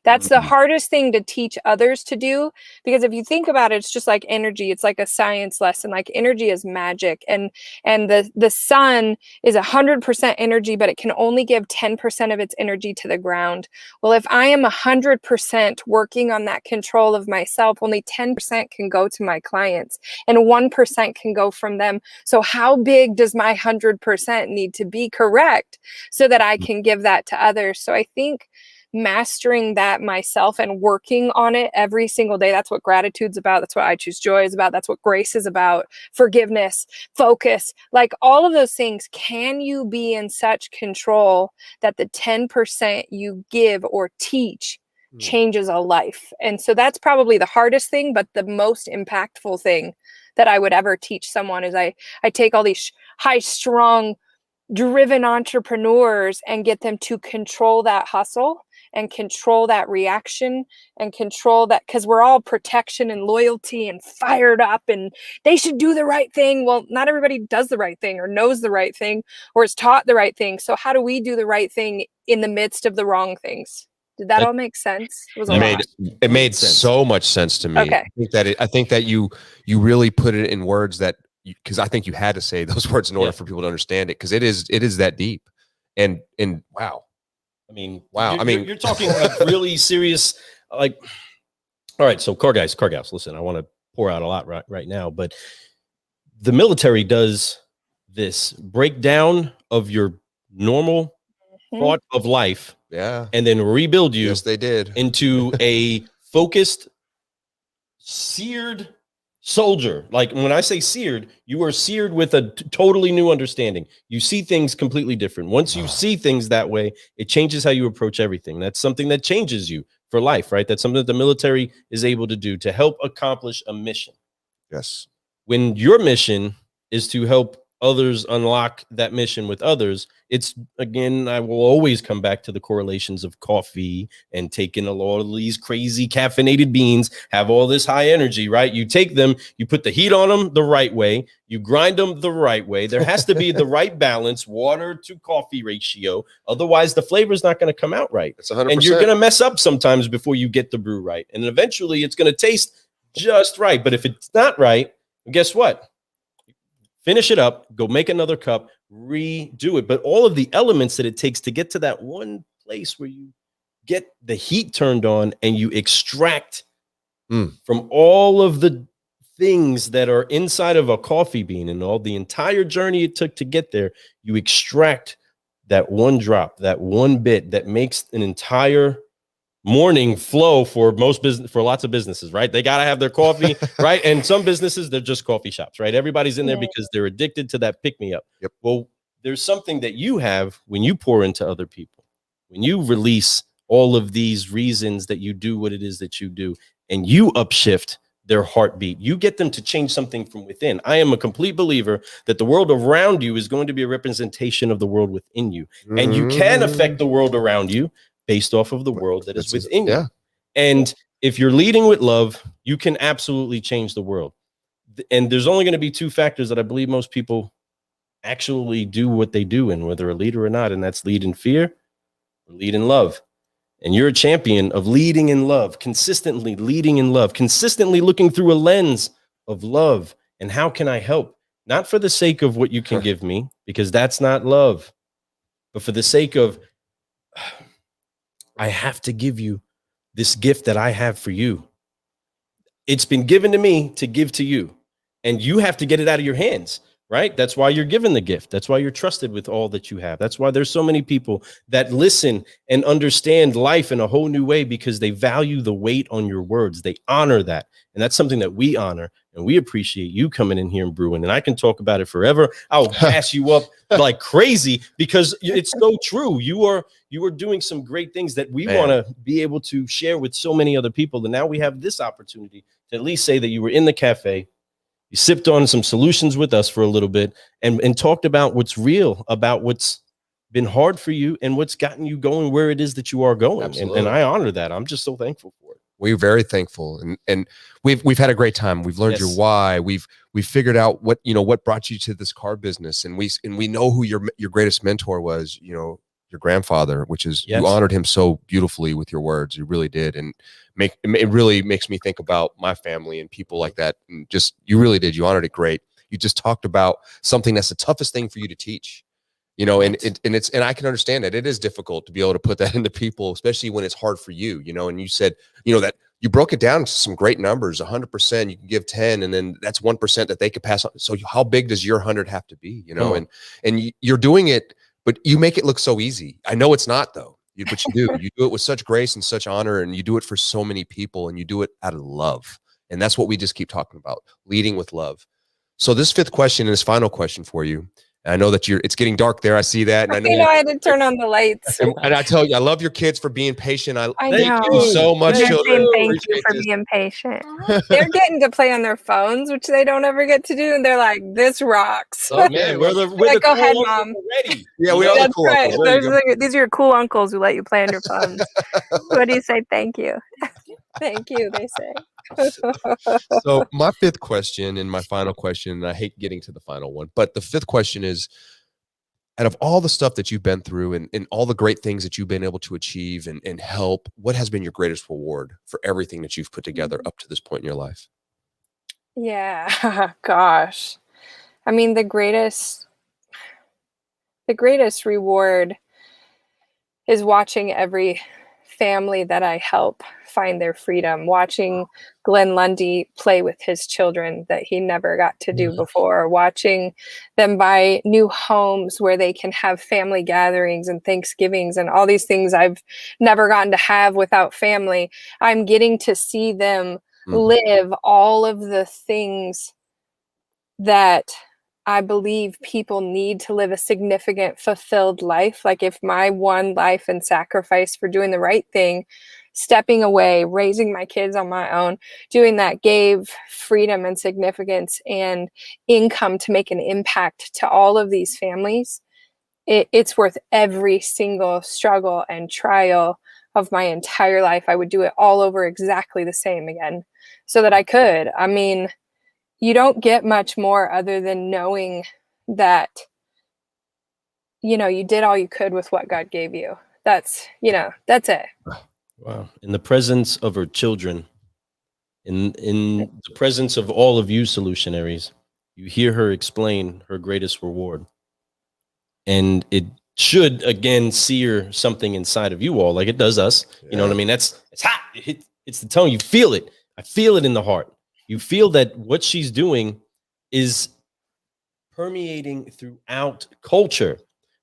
Speaker 3: That's the hardest thing to teach others to do, because if you think about it, it's just like energy. It's like a science lesson. Like, energy is magic, and the sun is 100% energy, but it can only give 10% of its energy to the ground. Well, if I am 100% working on that control of myself, only 10% can go to my clients, and 1% can go from them. So how big does my 100% need to be correct so that I can give that to others? So I think mastering that myself and working on it every single day. That's what gratitude's about. That's what I Choose Joy is about. That's what grace is about. Forgiveness, focus, like all of those things. Can you be in such control that the 10% you give or teach changes a life? And so that's probably the hardest thing, but the most impactful thing that I would ever teach someone is I take all these high-strung, driven entrepreneurs and get them to control that hustle and control that reaction and control that, because we're all protection and loyalty and fired up and they should do the right thing. Well, not everybody does the right thing or knows the right thing or is taught the right thing. So how do we do the right thing in the midst of the wrong things? Did that all make sense? It was a
Speaker 1: It
Speaker 3: lot.
Speaker 2: It made
Speaker 1: sense.
Speaker 2: so much sense to me.
Speaker 3: Okay.
Speaker 2: I think that you really put it in words that, because I think you had to say those words in order for people to understand it, because it is that deep. And wow.
Speaker 1: I mean,
Speaker 2: wow.
Speaker 1: You're talking like really serious, like, all right. So car guys, car gals, listen, I want to pour out a lot right now, but the military does this breakdown of your normal thought of life, and then rebuild you.
Speaker 2: Yes, they did.
Speaker 1: Into a focused, seared soldier. Like when I say seared, you are seared with a totally new understanding. You see things completely different. Once you see things that way, it changes how you approach everything. That's something that changes you for life, right? That's something that the military is able to do to help accomplish a mission.
Speaker 2: Yes.
Speaker 1: When your mission is to help others unlock that mission with others, it's, again, I will always come back to the correlations of coffee and taking a lot of these crazy caffeinated beans, have all this high energy, right? You take them, you put the heat on them the right way, you grind them the right way. There has to be the right balance, water to coffee ratio. Otherwise, the flavor is not going to come out right.
Speaker 2: That's 100%.
Speaker 1: And you're going to mess up sometimes before you get the brew right. And eventually it's going to taste just right. But if it's not right, guess what? Finish it up, go make another cup, redo it. But all of the elements that it takes to get to that one place where you get the heat turned on and you extract from all of the things that are inside of a coffee bean and all the entire journey it took to get there, you extract that one drop, that one bit that makes an entire morning flow for most business, for lots of businesses, right? They got to have their coffee, right? And some businesses, they're just coffee shops, right? Everybody's in there because they're addicted to that pick me up.
Speaker 2: Yep.
Speaker 1: Well, there's something that you have when you pour into other people, when you release all of these reasons that you do what it is that you do, and you upshift their heartbeat. You get them to change something from within. I am a complete believer that the world around you is going to be a representation of the world within you. And you can affect the world around you based off of the world that is within you. And if you're leading with love, you can absolutely change the world. And there's only going to be two factors that I believe most people actually do what they do in, whether a leader or not, and that's lead in fear or lead in love. And you're a champion of leading in love, consistently leading in love, consistently looking through a lens of love. And how can I help? Not for the sake of what you can give me, because that's not love, but for the sake of, I have to give you this gift that I have for you. It's been given to me to give to you, and you have to get it out of your hands, right? That's why you're given the gift. That's why you're trusted with all that you have. That's why there's so many people that listen and understand life in a whole new way, because they value the weight on your words. They honor that. And that's something that we honor, and we appreciate you coming in here and brewing. And I can talk about it forever. I'll gas you up like crazy, because it's so true. You are doing some great things that we want to be able to share with so many other people. And now we have this opportunity to at least say that you were in the cafe, you sipped on some solutions with us for a little bit, and talked about what's real, about what's been hard for you and what's gotten you going where it is that you are going. And I honor that. I'm just so thankful for it.
Speaker 2: We're very thankful, and we've had a great time. We've learned your why. We've figured out what brought you to this car business, and we know who your greatest mentor was. Your grandfather, which is you honored him so beautifully with your words. You really did, and it really makes me think about my family and people like that. And just you really did. You honored it great. You just talked about something that's the toughest thing for you to teach. And I can understand that it is difficult to be able to put that into people, especially when it's hard for you, and you said, that you broke it down to some great numbers, 100%, you can give 10, and then that's 1% that they could pass on. So how big does your 100 have to be, and you're doing it, but you make it look so easy. I know it's not though, but you do, you do it with such grace and such honor, and you do it for so many people, and you do it out of love. And that's what we just keep talking about, leading with love. So this fifth question and this final question for you. I know that it's getting dark there. I see that. And I know
Speaker 3: I had to turn on the lights.
Speaker 2: And I tell you, I love your kids for being patient. I
Speaker 3: thank
Speaker 2: you so much, children.
Speaker 3: Thank you for being patient. They're getting to play on their phones, which they don't ever get to do. And they're like, this rocks.
Speaker 1: Oh, man, we're the
Speaker 3: go
Speaker 1: cool
Speaker 3: ahead, Mom.
Speaker 1: Already.
Speaker 2: Yeah, we are the cool uncles.
Speaker 3: These are your cool uncles who let you play on your phones. What do you say? Thank you. Thank you, they say.
Speaker 2: So my fifth question and my final question, and I hate getting to the final one, but the fifth question is, out of all the stuff that you've been through and all the great things that you've been able to achieve and help, what has been your greatest reward for everything that you've put together up to this point in your life?
Speaker 3: Yeah, gosh. I mean, the greatest reward is watching every family that I help find their freedom, watching Glenn Lundy play with his children that he never got to do before, watching them buy new homes where they can have family gatherings and Thanksgivings and all these things I've never gotten to have without family. I'm getting to see them live all of the things that I believe people need to live a significant, fulfilled life. Like if my one life and sacrifice for doing the right thing, stepping away, raising my kids on my own, doing that gave freedom and significance and income to make an impact to all of these families, it's worth every single struggle and trial of my entire life. I would do it all over exactly the same again so that I could. I mean, you don't get much more other than knowing that, you know, you did all you could with what God gave you. That's, you know, that's it.
Speaker 1: Wow. In the presence of her children, in the presence of all of you solutionaries, you hear her explain her greatest reward. And it should, again, sear something inside of you all like it does us. You know what I mean? It's hot. It's the tone. You feel it. I feel it in the heart. You feel that what she's doing is permeating throughout culture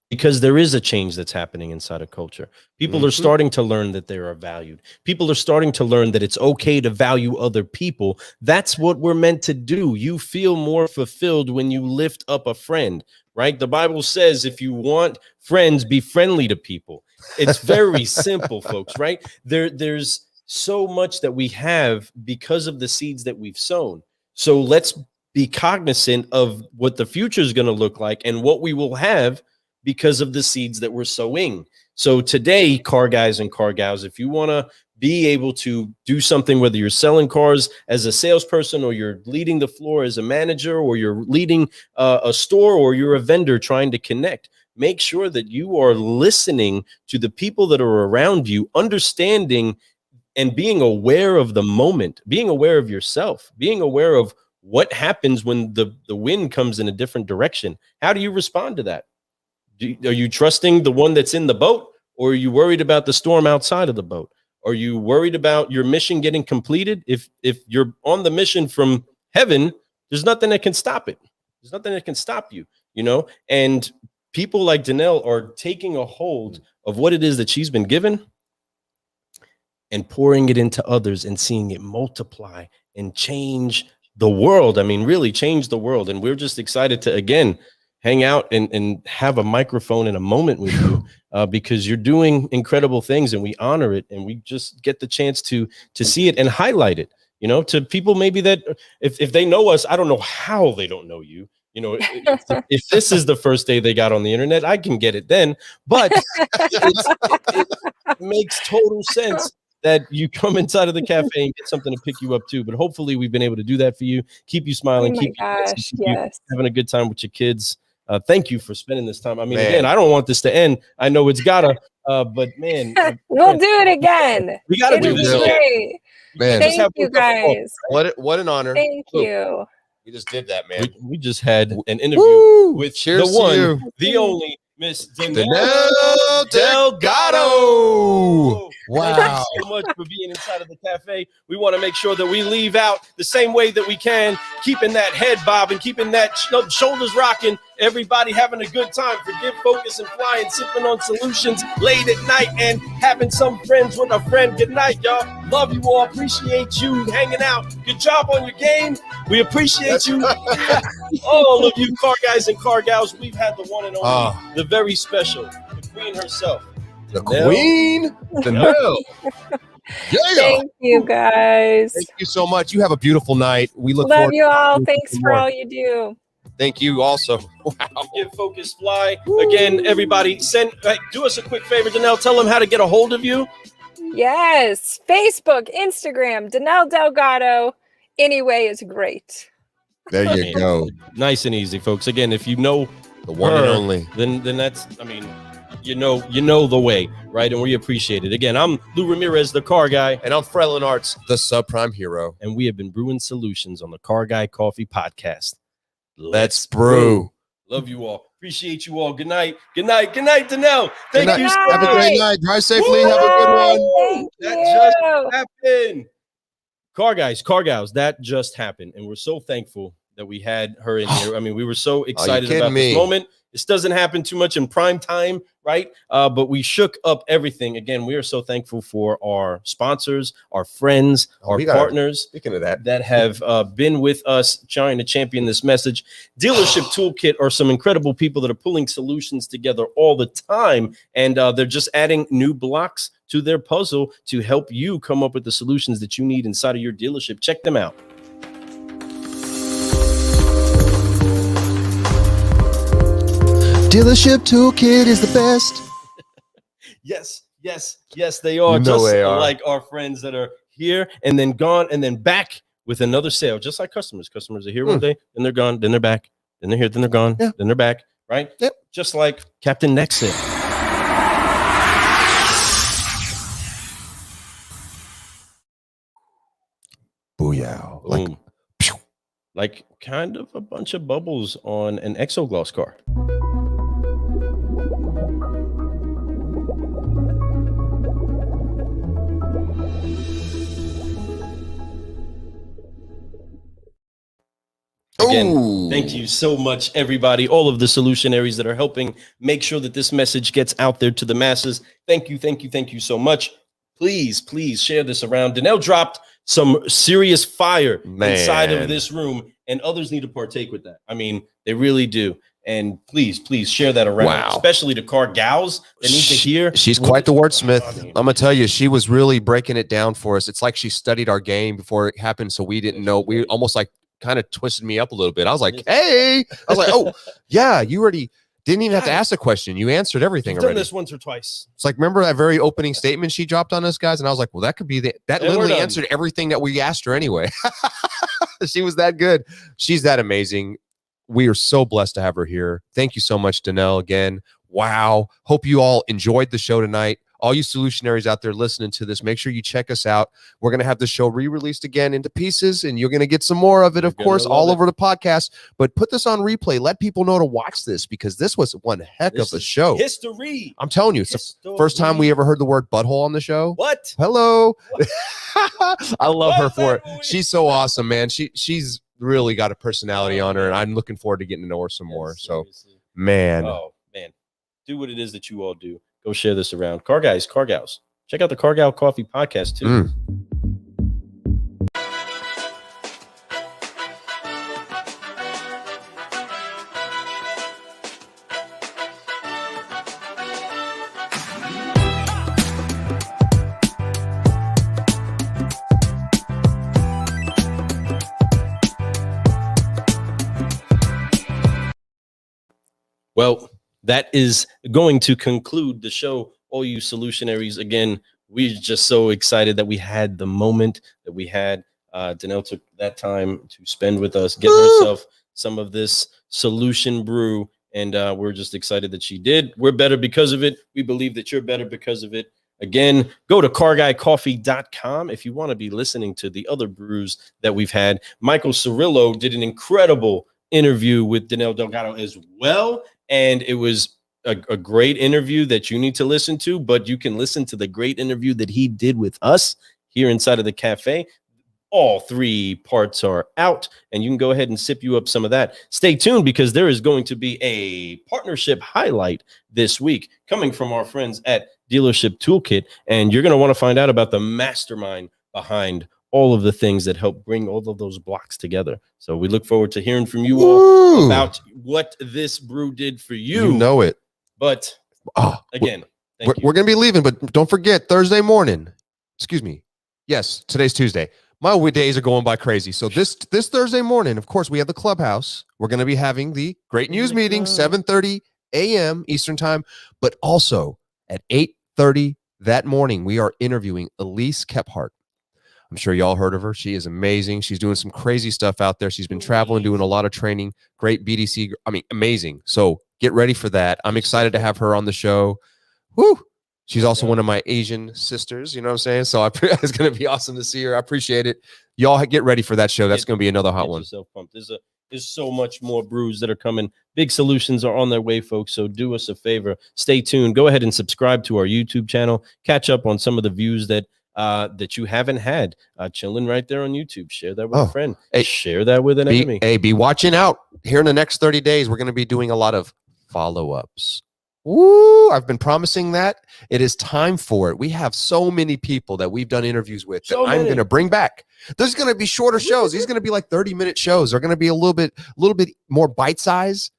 Speaker 1: because there is a change that's happening inside of culture. People are starting to learn that they are valued. People are starting to learn that it's okay to value other people. That's what we're meant to do. You feel more fulfilled when you lift up a friend, right? The Bible says if you want friends, be friendly to people. It's very simple, folks, right? There's so much that we have because of the seeds that we've sown. So let's be cognizant of what the future is going to look like and what we will have because of the seeds that we're sowing. So today, car guys and car gals, if you want to be able to do something, whether you're selling cars as a salesperson or you're leading the floor as a manager or you're leading a store or you're a vendor trying to connect, make sure that you are listening to the people that are around you, understanding and being aware of the moment, being aware of yourself, being aware of what happens when the wind comes in a different direction. How do you respond to that? Are you trusting the one that's in the boat, or are you worried about the storm outside of the boat? Are you worried about your mission getting completed? If you're on the mission from heaven, there's nothing that can stop it. There's nothing that can stop you, you know? And people like Danelle are taking a hold of what it is that she's been given and pouring it into others and seeing it multiply and change the world. I mean, really change the world. And we're just excited to, again, hang out and have a microphone and a moment with you because you're doing incredible things and we honor it. And we just get the chance to see it and highlight it, you know, to people maybe that if they know us, I don't know how they don't know you. You know, if this is the first day they got on the internet, I can get it then. But it makes total sense that you come inside of the cafe and get something to pick you up too. But hopefully we've been able to do that for you. Keep you smiling.
Speaker 3: Oh my gosh, yes.
Speaker 1: Having a good time with your kids. Thank you for spending this time. I mean, again, I don't want this to end. I know it's gotta, but man.
Speaker 3: We'll do it again.
Speaker 1: We got to do this again.
Speaker 2: Man,
Speaker 3: thank you guys.
Speaker 2: What an honor.
Speaker 3: Thank you.
Speaker 2: You just did that, man.
Speaker 1: We just had an interview with
Speaker 2: Cheers
Speaker 1: the one,
Speaker 2: you.
Speaker 1: the only Miss
Speaker 2: Danelle Delgado. Wow.
Speaker 1: Thank you so much for being inside of the cafe. We want to make sure that we leave out the same way that we can, keeping that head bobbing, keeping that shoulders rocking, everybody having a good time. Forgive, focus, and flying, sipping on solutions late at night and having some friends with a friend. Good night, y'all. Love you all. Appreciate you hanging out. Good job on your game. We appreciate you. All of you car guys and car gals. We've had the one and only, the very special, the queen herself.
Speaker 2: The queen, Danelle. Yeah.
Speaker 3: Thank you, guys.
Speaker 2: Thank you so much. You have a beautiful night. We look
Speaker 3: Love
Speaker 2: forward
Speaker 3: you all.
Speaker 2: to
Speaker 3: Thanks for all you do.
Speaker 2: Thank you also. Wow.
Speaker 1: Give focus, fly. Again, everybody, do us a quick favor, Danelle. Tell them how to get a hold of you.
Speaker 3: Yes. Facebook, Instagram, Danelle Delgado. Any way is great.
Speaker 2: There you go.
Speaker 1: Nice and easy, folks. Again, if you know
Speaker 2: The one and only.
Speaker 1: then that's, I mean, you know the way, right? And we appreciate it. Again, I'm Lou Ramirez, the car guy.
Speaker 2: And I'm Frelin Arts, the subprime hero.
Speaker 1: And we have been brewing solutions on the Car Guy Coffee Podcast.
Speaker 2: Let's brew.
Speaker 1: Love you all. Appreciate you all. Good night. Good night. Good night, Danelle. Thank you.
Speaker 2: Have a great night. Drive safely. Have a good one.
Speaker 1: That just happened. Car guys, car gals, that just happened. And we're so thankful that we had her in here. I mean, we were so excited about this moment. This doesn't happen too much in prime time, right? But we shook up everything. Again, we are so thankful for our sponsors, our friends, our partners.
Speaker 2: Speaking of that
Speaker 1: have been with us trying to champion this message. Dealership Toolkit are some incredible people that are pulling solutions together all the time. And they're just adding new blocks to their puzzle to help you come up with the solutions that you need inside of your dealership. Check them out.
Speaker 2: Dealership Toolkit is the best.
Speaker 1: Yes, they are. Like our friends that are here and then gone and then back with another sale, just like customers. Customers are here one day, then they're gone, then they're back, then they're here, then they're gone, then they're back, right?
Speaker 2: Yep.
Speaker 1: Just like Captain Next said.
Speaker 2: Booyah.
Speaker 1: Boom. Like kind of a bunch of bubbles on an Exogloss car. Again, thank you so much, everybody, all of the solutionaries that are helping make sure that this message gets out there to the masses. Thank you so much. Please share this around. Danelle dropped some serious fire inside of this room, and others need to partake with that. I mean, they really do. And please share that around, especially the car gals that need to hear.
Speaker 2: She's quite the wordsmith. I'm going to tell you, she was really breaking it down for us. It's like she studied our game before it happened, so we didn't know. We almost like kind of twisted me up a little bit. I was like, hey, I was like, oh, yeah, you already didn't even have to ask the question. You answered everything already.
Speaker 1: I've done this once or twice.
Speaker 2: It's like, remember that very opening statement she dropped on us, guys? And I was like, well, that could be that literally answered everything that we asked her anyway. She was that good. She's that amazing. We are so blessed to have her here. Thank you so much, Danelle, again. Wow. Hope you all enjoyed the show tonight. All you solutionaries out there listening to this, make sure you check us out. We're going to have the show re-released again into pieces, and you're going to get some more of it, of course, all over the podcast. But put this on replay. Let people know to watch this, because this was one heck of a show.
Speaker 1: History.
Speaker 2: I'm telling you, it's the first time we ever heard the word butthole on the show.
Speaker 1: What?
Speaker 2: Hello. I love her for it. She's so awesome, man. She's really got a personality on her, and I'm looking forward to getting to know her some more. So, man.
Speaker 1: Oh, man. Do what it is that you all do. Go share this around. Car guys, car gals. Check out the Car Gal Coffee podcast too. Well, that is going to conclude the show. All you solutionaries, again, we're just so excited that we had the moment that we had. Danelle took that time to spend with us, get herself some of this solution brew, and we're just excited that she did. We're better because of it. We believe that you're better because of it. Again, go to carguycoffee.com if you want to be listening to the other brews that we've had. Michael Cirillo did an incredible interview with Danelle Delgado as well, and it was a great interview that you need to listen to, but you can listen to the great interview that he did with us here inside of the cafe. All 3 parts are out, and you can go ahead and sip you up some of that. Stay tuned, because there is going to be a partnership highlight this week coming from our friends at Dealership Toolkit, and you're going to want to find out about the mastermind behind all of the things that help bring all of those blocks together. So we look forward to hearing from you all about what this brew did for you.
Speaker 2: You know it.
Speaker 1: But again,
Speaker 2: we're going to be leaving, but don't forget Thursday morning. Excuse me. Yes, today's Tuesday. My days are going by crazy. So this Thursday morning, of course, we have the clubhouse. We're going to be having the great news meeting, 7:30 a.m. Eastern time. But also at 8:30 that morning, we are interviewing Elise Kephart. I'm sure y'all heard of her. She is amazing. She's doing some crazy stuff out there. She's been traveling, doing a lot of training. Great BDC. I mean, amazing. So Get ready for that. I'm excited to have her on the show. Woo! She's also one of my Asian sisters. You know what I'm saying? So it's going to be awesome to see her. I appreciate it. Y'all get ready for that show. That's going to be another hot one.
Speaker 1: Yourself pumped. There's so much more brews that are coming. Big solutions are on their way, folks. So do us a favor. Stay tuned. Go ahead and subscribe to our YouTube channel. Catch up on some of the views that you haven't had. Chilling right there on YouTube. Share that with a friend.
Speaker 2: Hey,
Speaker 1: share that with an enemy.
Speaker 2: Hey, be watching out. Here in the next 30 days, we're going to be doing a lot of follow-ups. Woo! I've been promising that. It is time for it. We have so many people that we've done interviews with that I'm going to bring back. There's going to be shorter shows. These are going to be like 30-minute shows. They're going to be a little bit more bite-sized.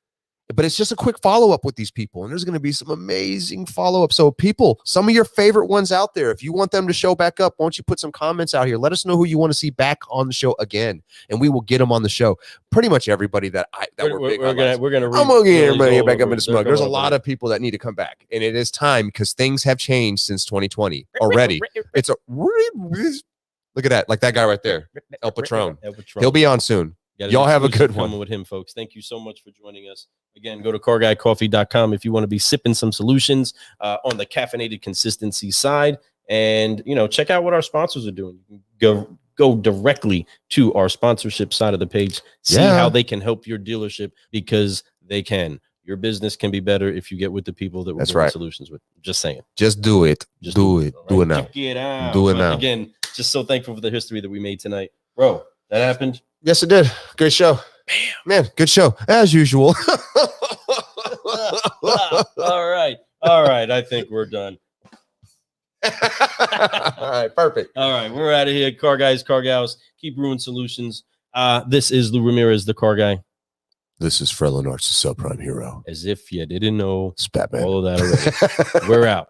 Speaker 2: But it's just a quick follow-up with these people. And there's going to be some amazing follow-up. So people, some of your favorite ones out there, if you want them to show back up, why don't you put some comments out here? Let us know who you want to see back on the show again. And we will get them on the show. Pretty much everybody that we're big on. I'm going to get everybody back up in the smoke. There's a lot of people that need to come back. And it is time because things have changed since 2020 already. It's look at that. Like that guy right there. El Patron. He'll be on soon. Y'all have a good one
Speaker 1: with him, folks. Thank you so much for joining us. Again, go to carguycoffee.com if you want to be sipping some solutions on the caffeinated consistency side. And, check out what our sponsors are doing. You can go directly to our sponsorship side of the page. See how they can help your dealership because they can. Your business can be better if you get with the people that we're doing solutions with. Just saying.
Speaker 2: Just do it. Do it. Do it now. Do it now.
Speaker 1: Again, just so thankful for the history that we made tonight. Bro, that happened.
Speaker 2: Yes, it did. Great show. Man, good show. As usual.
Speaker 1: All right. I think we're done.
Speaker 2: All right. Perfect.
Speaker 1: All right. We're out of here. Car guys, car gals. Keep brewing solutions. This is Lou Ramirez, the car guy.
Speaker 2: This is Fred Lenart's the subprime hero.
Speaker 1: As if you didn't know
Speaker 2: Spatman.
Speaker 1: all of that already. We're out.